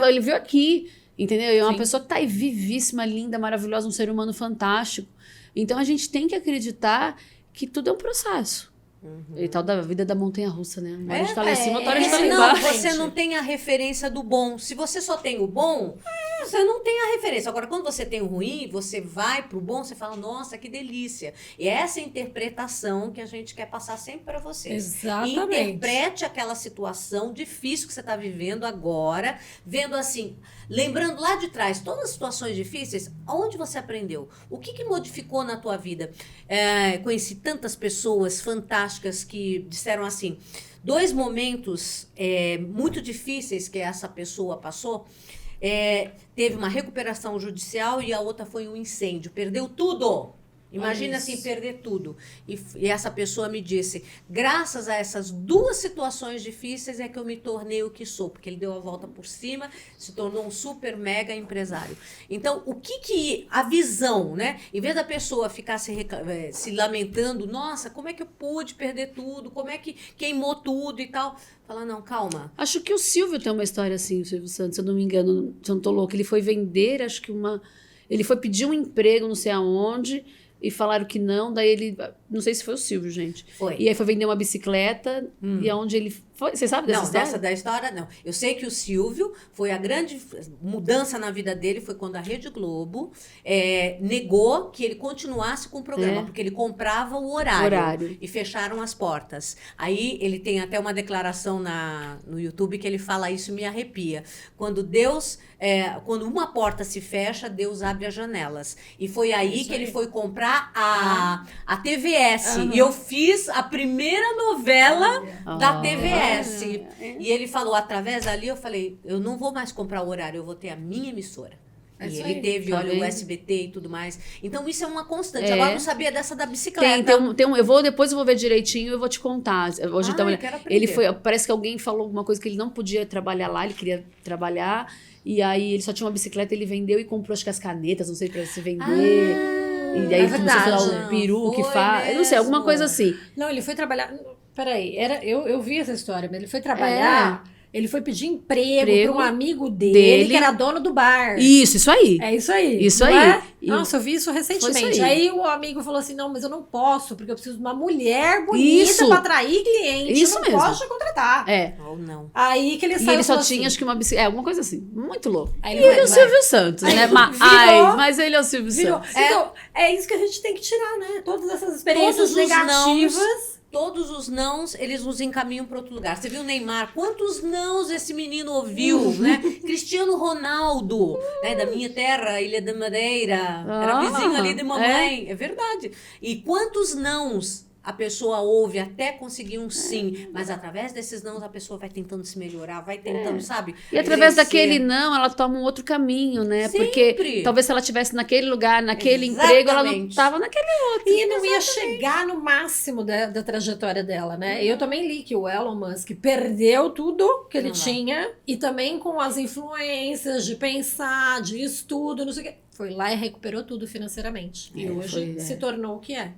ele viu aqui, entendeu? E é uma Sim. pessoa que tá aí vivíssima, linda, maravilhosa, um ser humano fantástico. Então a gente tem que acreditar que tudo é um processo. E tal da vida da montanha-russa, né? Uma hora a gente tá lá em cima, outra hora a gente Porque tá lá senão embaixo. você não tem a referência do bom. Se você só tem o bom, você não tem a referência. Agora, quando você tem o ruim, você vai pro bom, você fala, nossa, que delícia. E é essa interpretação que a gente quer passar sempre para vocês. Exatamente. Interprete aquela situação difícil que você está vivendo agora, vendo assim, lembrando lá de trás, todas as situações difíceis, onde você aprendeu? O que modificou na tua vida? Conheci tantas pessoas fantásticas que disseram assim, 2 momentos muito difíceis que essa pessoa passou, teve uma recuperação judicial e a outra foi um incêndio, perdeu tudo. Imagina assim, perder tudo. E essa pessoa me disse, graças a essas 2 situações difíceis é que eu me tornei o que sou, porque ele deu a volta por cima, se tornou um super mega empresário. Então, a visão, né? Em vez da pessoa ficar se lamentando, nossa, como é que eu pude perder tudo? Como é que queimou tudo e tal? Fala, não, calma. Acho que o Silvio tem uma história assim, o Silvio Santos, se eu não me engano, se eu não tô louca. Ele foi vender, acho que ele foi pedir um emprego, não sei aonde, e falaram que não, daí ele... Não sei se foi o Silvio, gente. Foi. E aí foi vender uma bicicleta, e aonde ele foi... Você sabe dessa história? Não, da história não. Eu sei que o Silvio, foi a grande mudança na vida dele, foi quando a Rede Globo negou que ele continuasse com o programa, porque ele comprava o horário. E fecharam as portas. Aí ele tem até uma declaração no YouTube que ele fala isso, me arrepia. Quando quando uma porta se fecha, Deus abre as janelas. E foi aí que ele foi comprar a TVS. E eu fiz a primeira novela da TVS. E ele falou, através dali, eu falei, eu não vou mais comprar o horário, eu vou ter a minha emissora. E ele teve, olha, o SBT e tudo mais. Então, isso é uma constante. Agora, eu não sabia dessa da bicicleta. Depois eu vou ver direitinho e eu vou te contar. Hoje eu quero aprender. Parece que alguém falou alguma coisa que ele não podia trabalhar lá, ele queria trabalhar. E aí, ele só tinha uma bicicleta, ele vendeu e comprou, acho que as canetas, não sei, pra se vender. E aí, começou a falar o peru que faz. Eu não sei, alguma coisa assim. Não, ele foi trabalhar... Peraí, eu vi essa história, mas ele foi trabalhar... Ele foi pedir emprego para um amigo dele, que era dono do bar. Isso aí. É isso aí. Isso aí. Nossa, eu vi isso recentemente. Isso aí. Aí o amigo falou assim, não, mas eu não posso, porque eu preciso de uma mulher bonita para atrair cliente. Isso eu mesmo. Não posso te contratar. Ou não. Aí que ele saiu. E ele só assim, tinha, acho que uma bicicleta. alguma coisa assim. Muito louco. Aí ele é o Silvio Santos, aí né? Mas ele é o Silvio Santos. Então, é isso que a gente tem que tirar, né? Todas essas experiências negativas. Todos os nãos, eles nos encaminham para outro lugar. Você viu o Neymar? Quantos nãos esse menino ouviu, né? Cristiano Ronaldo, né? Da minha terra, Ilha da Madeira. Era vizinho ali de mamãe. É verdade. E quantos nãos a pessoa ouve até conseguir um sim, mas através desses nãos a pessoa vai tentando se melhorar, vai tentando, sabe? E através daquele não, ela toma um outro caminho, né? Sempre. Porque talvez se ela estivesse naquele lugar, naquele emprego, ela não estava naquele outro. E não ia chegar no máximo da trajetória dela, né? Eu também li que o Elon Musk perdeu tudo que ele tinha e também com as influências de pensar, de estudo, não sei o quê. Foi lá e recuperou tudo financeiramente. E hoje se tornou o que é.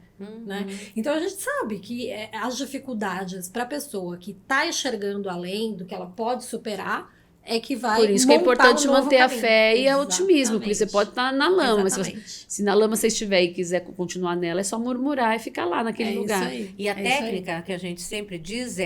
Né? Então a gente sabe que as dificuldades para a pessoa que está enxergando além do que ela pode superar é que vai. Por isso que é importante manter a fé e o Exatamente. otimismo, porque você pode estar na lama, mas se na lama você estiver e quiser continuar nela, é só murmurar e ficar lá naquele lugar. Isso aí. E a técnica que a gente sempre diz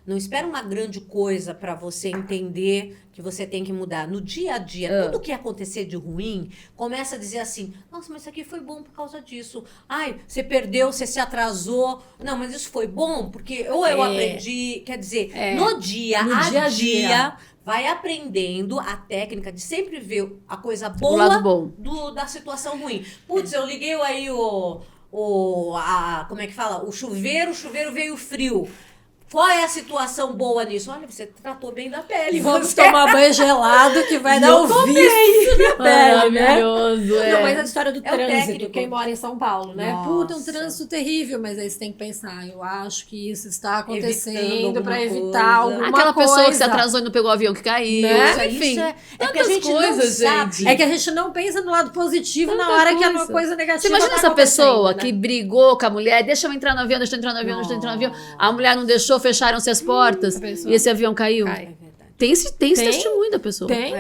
não espera uma grande coisa para você entender que você tem que mudar. No dia a dia, tudo que acontecer de ruim, começa a dizer assim, nossa, mas isso aqui foi bom por causa disso. Ai, você perdeu, você se atrasou. Não, mas isso foi bom, porque eu aprendi. Quer dizer, no dia a dia, vai aprendendo a técnica de sempre ver a coisa boa o lado bom da situação ruim. Putz, eu liguei aí como é que fala? O chuveiro veio frio. Qual é a situação boa nisso? Olha, você tratou bem da pele. Vamos tomar banho gelado que vai dar um vício na pele, né? Maravilhoso, Não, mas a história do trânsito, técnico. quem mora em São Paulo, né? Nossa. Puta, um trânsito terrível, mas aí você tem que pensar, eu acho que isso está acontecendo para alguma evitar coisa. alguma Aquela coisa. pessoa que se atrasou e não pegou o avião que caiu. Né? Enfim, porque a gente não sabe. É que a gente não pensa no lado positivo na hora que a coisa negativa Você imagina tá essa pessoa acontecendo, que né? brigou com a mulher, deixa eu entrar no avião, deixa eu entrar no avião, deixa eu entrar no avião. A mulher não deixou, fecharam-se as portas e esse avião caiu. Cai. É verdade. Tem esse testemunho da pessoa. Tem.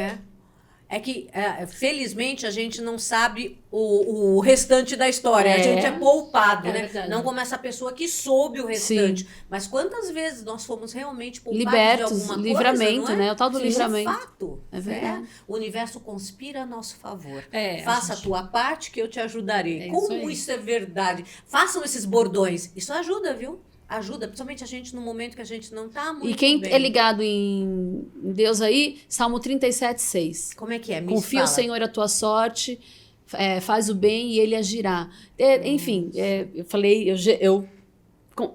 É que, felizmente, a gente não sabe o restante da história. A gente é poupado, É né? verdade. Não como essa pessoa que soube o restante. Mas quantas vezes nós fomos realmente poupados Libertos, de alguma livramento, coisa, não é? né? O tal do Sim, livramento. É fato. É verdade. O universo conspira a nosso favor. É, Faça a tua parte que eu te ajudarei. É isso Como aí. isso é verdade? Façam esses bordões. Isso ajuda, viu? Ajuda, principalmente a gente no momento que a gente não tá muito E quem bem. é ligado em Deus aí, Salmo 37:6. Como é que é? Me Confia fala. o Senhor a tua sorte, faz o bem e ele agirá. Enfim, eu falei,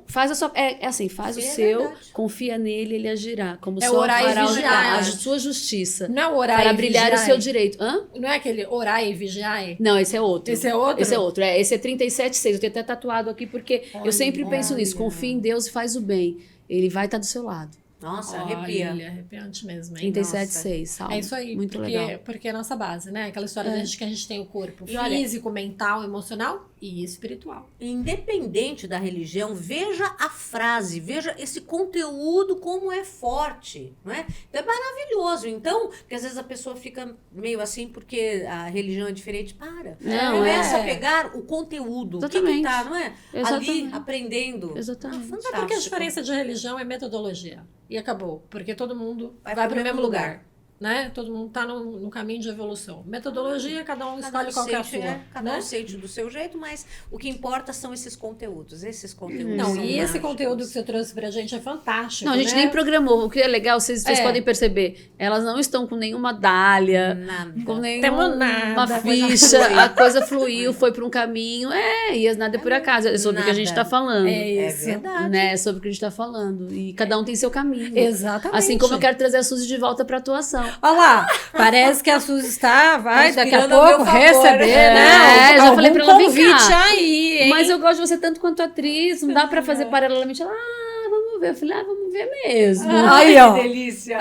faz a sua. Assim, faz Sim, o é seu, verdade. confia nele, ele agirá. Como É só orar e fará vigiar. a sua justiça. Não é orar Para e brilhar vigiar. o seu direito. Hã? Não é aquele orar e vigiar? Não, esse é outro. Esse é outro? Esse é outro. Esse é 37:6. Eu tenho até tatuado aqui porque eu sempre penso nisso. olha. Confia em Deus e faz o bem. Ele vai estar do seu lado. Nossa, Olha, arrepia. arrepiante mesmo, hein? 37:6, Salmo. É isso aí, Muito porque, legal. porque é a nossa base, né? Aquela história de que a gente tem o corpo E olha- físico, mental, emocional e espiritual. Independente da religião, veja a frase, veja esse conteúdo como é forte, não é? Então é maravilhoso. Então, porque às vezes a pessoa fica meio assim porque a religião é diferente. Para. Não, Começa é. a pegar o conteúdo. O que Exatamente. tá, não é? Ali, Exatamente. aprendendo. Exatamente. Ah, É fantástico. porque a diferença de religião é metodologia. E acabou. Porque todo mundo Vai vai pro para o mesmo mesmo lugar. lugar. Né? Todo mundo tá no caminho de evolução. Metodologia, cada um Cada escolhe um qual que é a sente, sua. cada né? um sente do seu jeito, mas o que importa são esses conteúdos. Esses conteúdos. Não, são e esse mágicos. conteúdo que você trouxe pra gente é fantástico. Não, a gente né? nem programou. O que é legal, vocês É. podem perceber. Elas não estão com nenhuma dália, Nada. com Temos nada, uma a coisa ficha. flui. A coisa fluiu, foi para um caminho. E nada é por acaso. É sobre o que a gente Nada. está falando. É É isso. verdade. Né? É sobre o que a gente está falando. E cada um tem seu caminho. Exatamente. Assim como eu quero trazer a Suzy de volta para atuação. Olha lá, parece que a Suzy está, vai daqui a Conspirando a meu pouco favor. receber, É, né? já falei pra ela, vem convite cá. aí, hein? Mas eu gosto de você tanto quanto atriz. Não dá para fazer paralelamente. Ela, vamos ver. Eu falei, vamos ver mesmo. Aí, ó. Que delícia.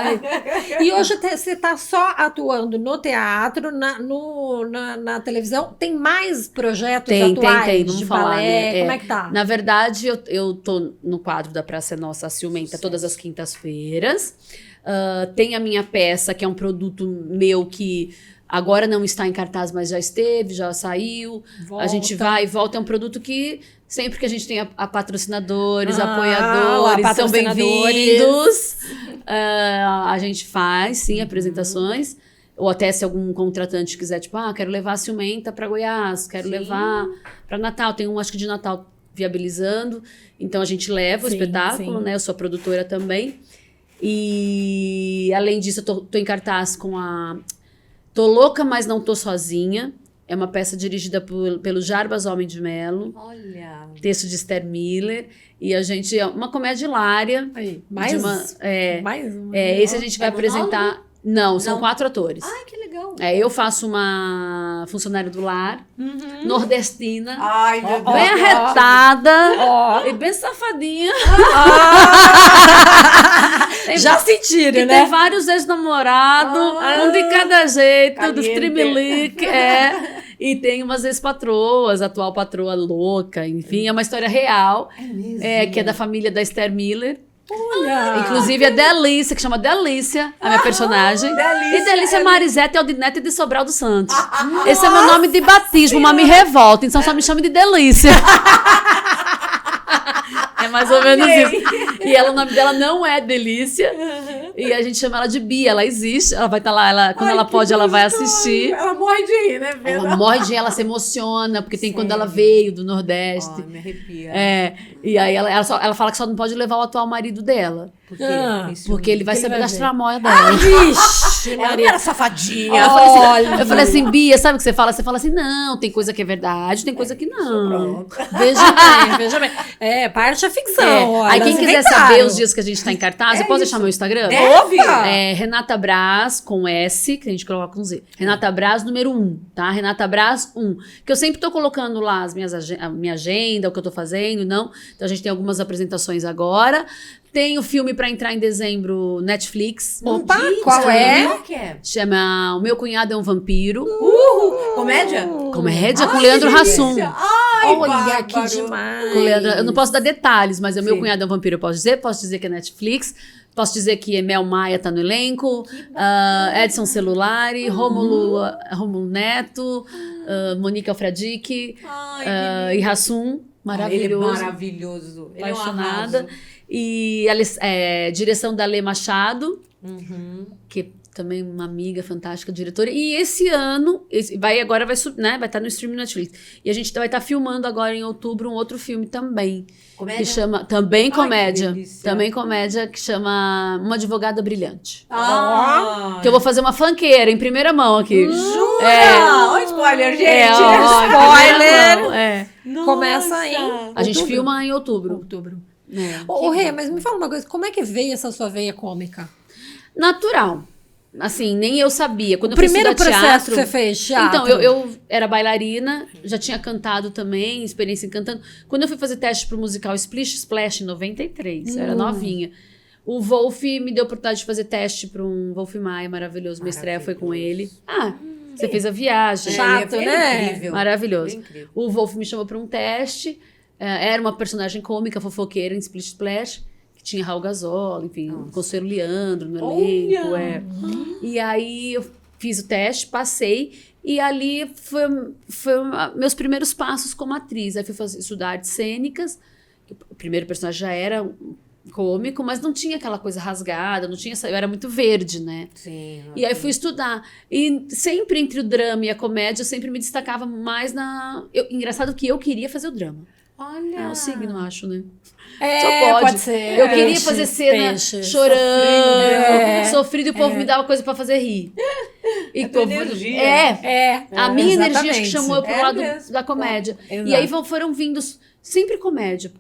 E hoje você tá só atuando no teatro, na televisão. Tem mais projetos Tem, atuais tem. Vamos de falar, balé? né? Como é que tá? Na verdade, eu tô no quadro da Praça Nossa Ciumenta todas as quintas-feiras. Tem a minha peça, que é um produto meu que agora não está em cartaz, mas já esteve, já saiu. Volta. A gente vai e volta. É um produto que sempre que a gente tem a patrocinadores, Ah, apoiadores, lá, são patrocinadores. bem-vindos. A gente faz, sim, apresentações. Ou até se algum contratante quiser, tipo, quero levar a Ciumenta para Goiás, quero Sim. levar para Natal. Tem um, acho que de Natal, viabilizando. Então a gente leva o Sim, espetáculo, sim. né? Eu sou produtora também. E além disso, eu tô em cartaz com a Tô Louca, Mas Não Tô Sozinha. É uma peça dirigida pelo Jarbas Homem de Melo. Olha. Texto de Esther Miller. E a gente é uma comédia hilária. Aí, mais, de uma- mais uma. esse a gente vai É monólogo? apresentar. Não, são Não. 4 atores. Ai, que legal. Eu faço uma funcionária do lar, nordestina, Ai, meu Deus. bem arretada Ó. e bem safadinha. Já sentiram, Que né? tem vários ex-namorados, um de cada jeito, dos Caliente. trimelique, E tem umas ex-patroas, atual patroa louca, enfim, é uma história real, que é da família da Esther Miller. Olha. Inclusive a Delícia, que chama Delícia, a minha personagem. Delícia, E Delícia Marisete Aldinete de Sobral dos Santos. Esse é meu nome de batismo, mas me revolta, então só me chame de Delícia. É mais ou menos isso. E o nome dela não é Delícia. E a gente chama ela de Bia, ela existe. Ela vai estar lá, quando ela pode, ela vai assistir. Ela morre de rir, né? Ela morre de rir, ela se emociona, porque tem quando ela veio do Nordeste. Ai, me arrepia. E aí ela fala que só não pode levar o atual marido dela. Por quê? Isso. Porque ele vai Que ele saber vai das ver. tramóias dela. Vixe, Ela não Maria. era safadinha. Eu falei assim, Bia, sabe o que você fala? Você fala assim, não, tem coisa que é verdade, tem coisa que não. Pronto. Veja bem. Parte é ficção. olha, Aí quem elas quiser inventaram. saber os dias que a gente tá em cartaz, eu posso deixar meu Instagram? Deve. Opa! Renata Braz, com S, que a gente coloca com Z. Renata Braz, número 1, tá? Renata Braz 1. Que eu sempre tô colocando lá a minha agenda, o que eu tô fazendo, não. Então a gente tem algumas apresentações agora. Tem o filme pra entrar em dezembro, Netflix. Opa, Diz, qual é? Qual que é? Chama O Meu Cunhado é um Vampiro. Comédia? Comédia com Leandro Hassum. Ai, Olha, que bárbaro. demais. Com o Leandro, eu não posso dar detalhes, mas o Meu Sim. Cunhado é um Vampiro, eu posso dizer. Posso dizer que é Netflix. Posso dizer que Mel Maia tá no elenco, Edson Celulari, Rômulo Neto, Monique Alfredique, e Rassum, maravilhoso. Ele é maravilhoso. Ele é um Apaixonada. arraso. E direção da Lê Machado, que também uma amiga fantástica, diretora. E esse ano, agora vai estar no streaming Netflix. E a gente vai estar filmando agora em outubro um outro filme também. Comédia? Que chama, também Que comédia. delícia. Também comédia, que chama Uma Advogada Brilhante. Ah, Que eu vou fazer uma flanqueira em primeira mão aqui. jura? Olha o spoiler, gente. Ó, em primeira mão, Nossa. Começa em A gente outubro. filma em outubro. Outubro. É. Ô, Rê, mas me fala uma coisa, como é que veio essa sua veia cômica? Natural. Assim, nem eu sabia. Quando O eu fui primeiro estudar processo teatro, que você fez, teatro. Então, eu era bailarina, já tinha cantado também, experiência em cantando. Quando eu fui fazer teste pro musical Splish Splash em 93, eu era novinha. O Wolf me deu a oportunidade de fazer teste para um Wolf Maia maravilhoso. Minha estreia foi com ele. Você fez a viagem. Chato, Ele é né? incrível. Maravilhoso. Ele é incrível. O Wolf me chamou para um teste. Era uma personagem cômica, fofoqueira em Splish Splash, que tinha Raul Gazola, enfim, Consuelo Leandro no elenco. Olha! E aí eu fiz o teste, passei, e ali foi meus primeiros passos como atriz. Aí fui estudar artes cênicas, que o primeiro personagem já era cômico, mas não tinha aquela coisa rasgada, eu era muito verde, né? Sim. E aí fui estudar. E sempre entre o drama e a comédia, eu sempre me destacava mais engraçado que eu queria fazer o drama. Olha. É o signo, acho, né? É, Só pode ser. Eu queria Peixe, fazer cena peixe. chorando, sofrido, e o povo me dava coisa pra fazer rir. E tua povo- energia. A minha energia acho que exatamente. chamou eu pro lado mesmo. da comédia. Exato. E aí foram vindo sempre comédia.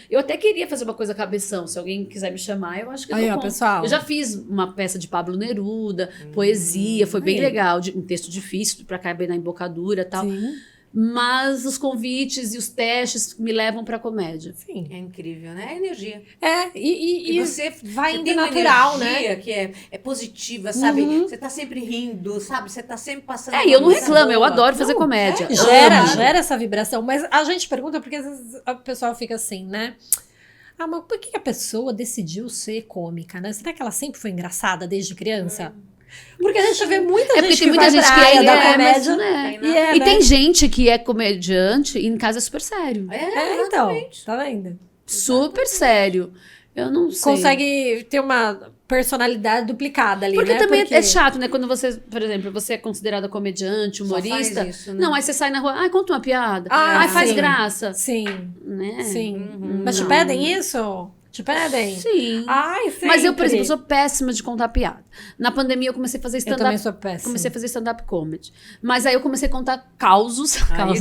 Eu até queria fazer uma coisa cabeção. Se alguém quiser me chamar, eu acho que eu Aí, dou ó, conta. pessoal. Eu já fiz uma peça de Pablo Neruda, poesia, foi bem aí. legal. Um texto difícil pra caber na embocadura e tal. Sim, Mas os convites e os testes me levam pra comédia. sim. É incrível, né? É energia. E você vai você indo tem uma natural, energia que é positiva, sabe? Você tá sempre rindo, sabe? Você tá sempre passando. E eu não uma coisa reclamo, eu boa. adoro fazer comédia. Gera essa vibração. Mas a gente pergunta porque às vezes o pessoal fica assim, né? Mas por que a pessoa decidiu ser cômica, né? Será que ela sempre foi engraçada desde criança? Porque a gente vê muita gente Porque tem que muita vai gente pra que área da mas comédia. não é. E E né? tem gente que é comediante e em casa é super sério. Então, tá vendo? Super sério. Eu não sei. Consegue ter uma personalidade duplicada ali, Porque né? também é chato, né? Quando você, por exemplo, você é considerada comediante, Só faz humorista. isso, né? Não, aí você sai na rua, conta uma piada. Ah, Faz sim. graça. Sim, Né? sim. Mas te Não. pedem isso? Te pedem? Sim. Ai, sim. Mas eu, por exemplo, sou péssima de contar piada. Na pandemia eu comecei a fazer Eu stand-up. também sou péssima. Comecei a fazer stand-up comedy. Mas aí eu comecei a contar causos,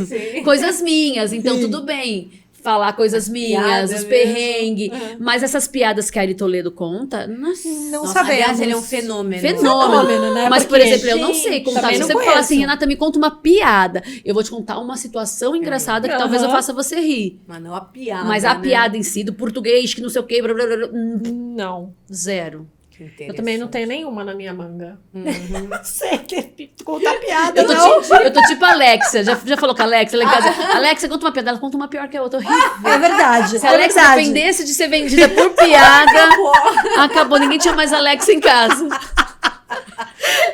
sim. coisas minhas. Então, tudo bem. Falar coisas minhas, piada os mesmo. perrengues. Mas essas piadas que a Ari Toledo conta, nossa. Não Nossa, sabemos. aliás, ele é um fenômeno. Fenômeno, né? Mas, por Porque, exemplo, eu não sei gente, contar. também Se não você falar conheço. assim, Renata, me conta uma piada. Eu vou te contar uma situação engraçada que talvez eu Aham. faça você rir. Mas não a piada. Mas a né? piada em si, do português, que não sei o quê, blá, blá, blá, blá, Não. zero. Eu também não tenho nenhuma na minha manga. Sei que conta piada, Eu tô, não. eu tô tipo a Alexia. Já falou com a Alexia lá em casa? Alexia, conta uma piada. Ela conta uma pior que a outra. Horrível. É verdade. Se a Alexia dependesse de ser vendida por piada, acabou. Ninguém tinha mais Alexia em casa.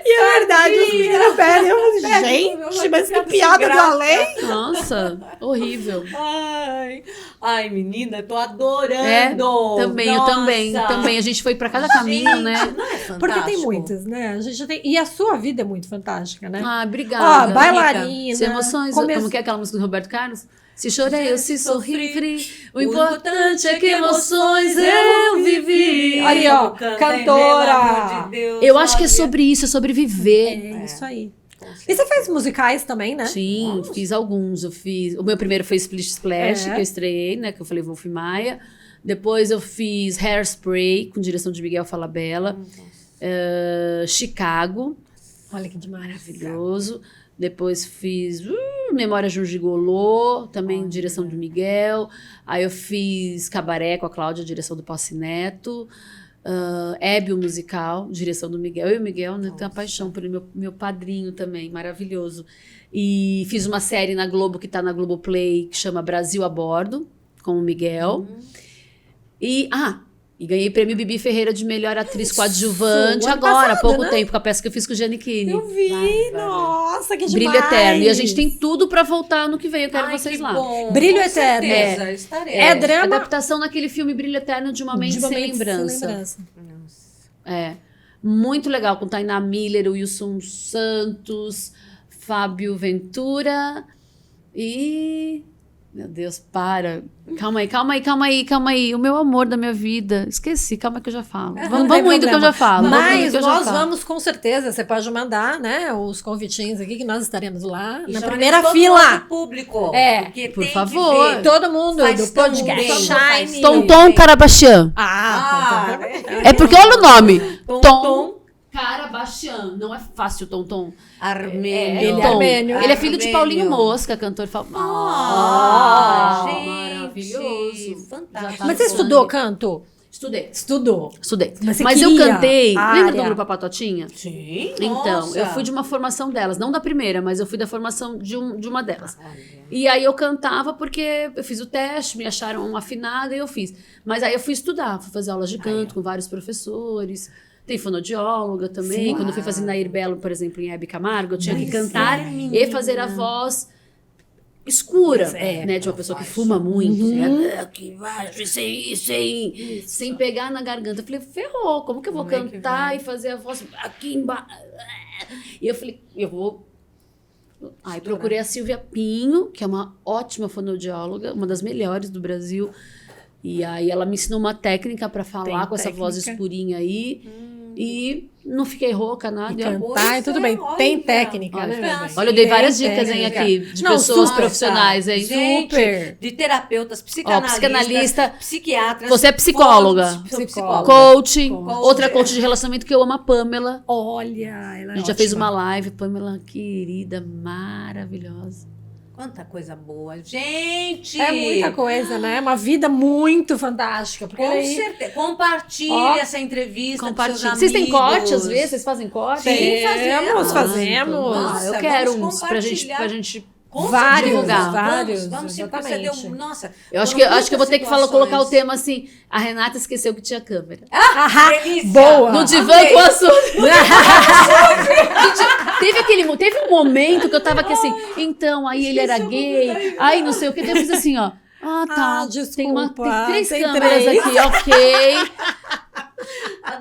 E é verdade, os meninos pedem. Eu falo, gente, mas que piada do além. Nossa, horrível. Ai, menina, tô adorando. Também, eu também. Nossa. Também. A gente foi pra cada caminho, né? Não é fantástico? Porque tem muitas, né? A gente tem... E a sua vida é muito fantástica, né? Ah, obrigada. Ó, bailarina. Se emoções, como que é aquela música do Roberto Carlos? Se chorei, eu se sorri. O importante é que emoções eu vivi. Aí, ó, Canta, cantora. pelo amor de Deus, Eu acho que é olha. sobre isso, é sobreviver. É isso aí. E você faz musicais também, né? Sim, fiz alguns. O meu primeiro foi Splish Splash, É. que eu estreiei, né? Que eu falei Wolf Maia. Depois eu fiz Hairspray, com direção de Miguel Falabella. Chicago, Olha que demais. maravilhoso. Depois fiz Memória de um Gigolô, também direção de Miguel. Aí eu fiz Cabaré com a Cláudia, direção do Passi Neto. Hebe, o musical, direção do Miguel. Eu e o Miguel, né, tenho uma paixão por ele, meu padrinho também, maravilhoso. E fiz uma série na Globo, que tá na Globoplay, que chama Brasil a Bordo, com o Miguel. E, E ganhei prêmio Bibi Ferreira de melhor atriz coadjuvante ano agora, há passado, pouco né? tempo, com a peça que eu fiz com o Giannichini. Eu vi, nossa, que demais. Brilho Eterno. E a gente tem tudo pra voltar ano que vem, eu quero Ai, vocês que lá. bom. Brilho Com Eterno. certeza, estarei. É drama. Adaptação naquele filme Brilho Eterno de uma mente De uma sem mente lembrança. É. Muito legal, com Tainá Miller, Wilson Santos, Fábio Ventura e... Meu Deus, para. Calma aí. O meu amor da minha vida. Esqueci, calma que eu já falo. Não tem Vamos indo que eu já falo. vamos indo Mas que eu já nós falo. vamos com certeza. Você pode mandar, né, os convitinhos aqui que nós estaremos lá E na chama primeira todo fila. mundo público. É, porque por tem que favor. ver. Todo mundo Faz do tão podcast bem, faz Shine. tão Tonton Carabastian. Ah, É porque olha o nome. Tom Carabastian. Não é fácil, Tonton. Armênio. ele é Tom. armênio. Ele é filho de Armênio. Paulinho Mosca, cantor famoso. Gente, maravilhoso. fantástico. Mas você estudou canto? Estudei. Estudou. Mas, Mas você eu queria cantei. a Lembra área? do grupo A Patotinha? Sim, Então, nossa. eu fui de uma formação delas, não da primeira, mas eu fui da formação de uma delas. E aí eu cantava porque eu fiz o teste, me acharam afinada e eu fiz. Mas aí eu fui estudar, fui fazer aulas de canto com vários professores. Tem fonoaudióloga também. Sim. Quando eu fui fazer Nair Belo, por exemplo, em Hebe Camargo, eu tinha que Mas cantar e fazer a voz escura, né? De uma pessoa que fuma muito. Né? Aqui embaixo, sem pegar na garganta. Eu falei, ferrou, como que eu vou Como é que cantar vai? e fazer a voz aqui embaixo? E eu falei, eu vou... Aí procurei a Silvia Pinho, que é uma ótima fonoaudióloga, uma das melhores do Brasil. E aí ela me ensinou uma técnica para falar com essa voz escurinha aí. E não fiquei rouca, nada. E Eu- cantar e tudo bem. Olha, Tem técnica, olha, né, meu bem? Olha, eu dei várias Tem dicas, hein, técnica. aqui, de Não, pessoas super. profissionais, hein? Gente, Super. de terapeutas, psicanalistas, psicanalista. psiquiatras. Você é psicóloga. Psicóloga. Coach, Coach. outra coach de relacionamento que eu amo, a Pamela. Olha, ela A gente já fez uma live, Pamela, querida, maravilhosa. Quanta coisa boa. Gente! É muita coisa, né? É uma vida muito fantástica. Porque Com aí certeza. Compartilhe Ó, essa entrevista Compartilha. com seus Vocês têm amigos. corte às vezes? Vocês fazem corte? Sim, fazemos. Nossa, eu quero vamos uns pra gente compartilhar. Com Vários, certeza. vários, Vamos sim, porque você exatamente. deu... Nossa, Eu acho foram que eu vou ter que muitas colocar o situações. tema assim. A Renata esqueceu que tinha câmera. Delícia. Boa. No divã amei. com a sua. Gente, teve um momento que eu tava aqui assim, então, aí ele era gay, aí não sei o que, daí eu fiz assim, ó. Ah, tá. desculpa, tem três tem câmeras três. aqui, ok.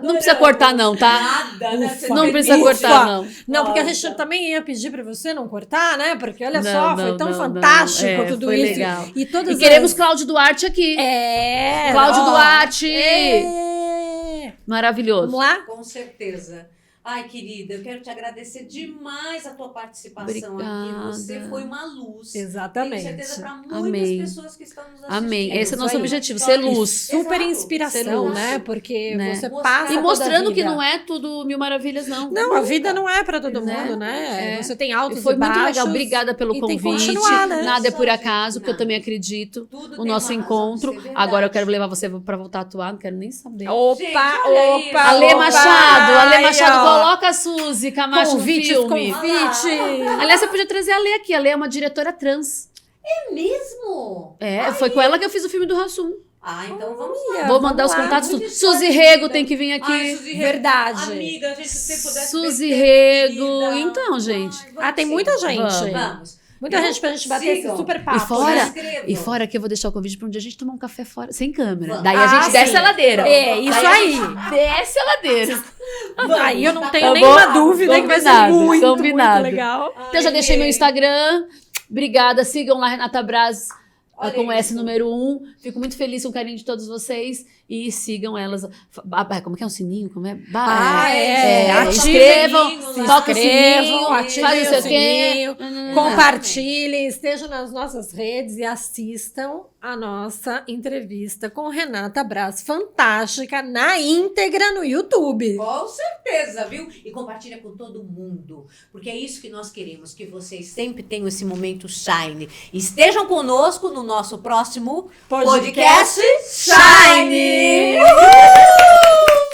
Não precisa cortar, não, tá? Nada, né? Você Não fez precisa isso. cortar, não. Não, porque a Nossa. gente também ia pedir pra você não cortar, né? Porque olha Não, só, não, foi tão não, fantástico não. É, tudo foi isso. legal. E todas E queremos as... Cláudio Duarte aqui. É. Cláudio ó. Duarte. É. Maravilhoso. Vamos lá? Com certeza. Ai, querida, eu quero te agradecer demais a tua participação Obrigada. aqui. Você foi uma luz. Exatamente. Tenho certeza para muitas Amei. pessoas que estão nos assistindo. Amém. Esse é o isso nosso aí. objetivo, ser luz. Super Exato. inspiração, Ser luz. né? Porque Né? você Mostrar. passa E toda a mostrando que vida. não é tudo mil maravilhas, não. Não, a vida não é pra todo Né? mundo, né? É. Você tem altos E foi e muito baixos. legal. Obrigada pelo e tem que convite. continuar, né? Nada é por Só, acaso, gente, porque eu nada. também acredito. Tudo O tem nosso uma razão encontro. de ser verdade. Agora eu quero levar você pra voltar a atuar, não quero nem saber. Opa, Gente, olha isso. opa, Ale opa. Machado, Aí, ó. coloca a Suzy Camacho no Convites, filme. convite. Aliás, você podia trazer a Ale aqui. A Ale é uma diretora trans. É mesmo? É, foi com ela que eu fiz o filme do Rassum. Ah, então vamos lá. Olha, Vou mandar os vamos lá. contatos. Muito Suzy história Rego linda. tem que vir aqui. Ai, Suzy Rego. Verdade. Amiga, gente, se você pudesse... Suzy ter Rego. vida. Então, gente. Ai, vamos Ah, tem sim. muita gente. Vamos. Muita gente pra gente bater Sigam. esse super papo. E fora, né? Escrevam. e fora que eu vou deixar o convite para um dia a gente tomar um café fora, sem câmera. Vamos. Daí a gente Ah, desce sim. a ladeira. É, isso Daí a aí. gente desce a ladeira. Aí eu não Tá tenho bom? nenhuma dúvida que vai ser Combinado, muito, combinado. muito legal. Ai, Então eu já deixei meu gente. Instagram. Obrigada. Sigam lá Renata Braz Olha com S isso. número 1. Fico muito feliz com o carinho de todos vocês. E sigam elas. Como que é um sininho? Como é? Inscrevam, Ativem, toca o inscrevam, sininho, ativem faz não sei o o quê. sininho, compartilhem, estejam nas nossas redes e assistam a nossa entrevista com Renata Braz, fantástica, na íntegra no YouTube. Com certeza, viu? E compartilha com todo mundo. Porque é isso que nós queremos, que vocês sempre tenham esse momento shine. Estejam conosco no nosso próximo podcast Shine! Uhul!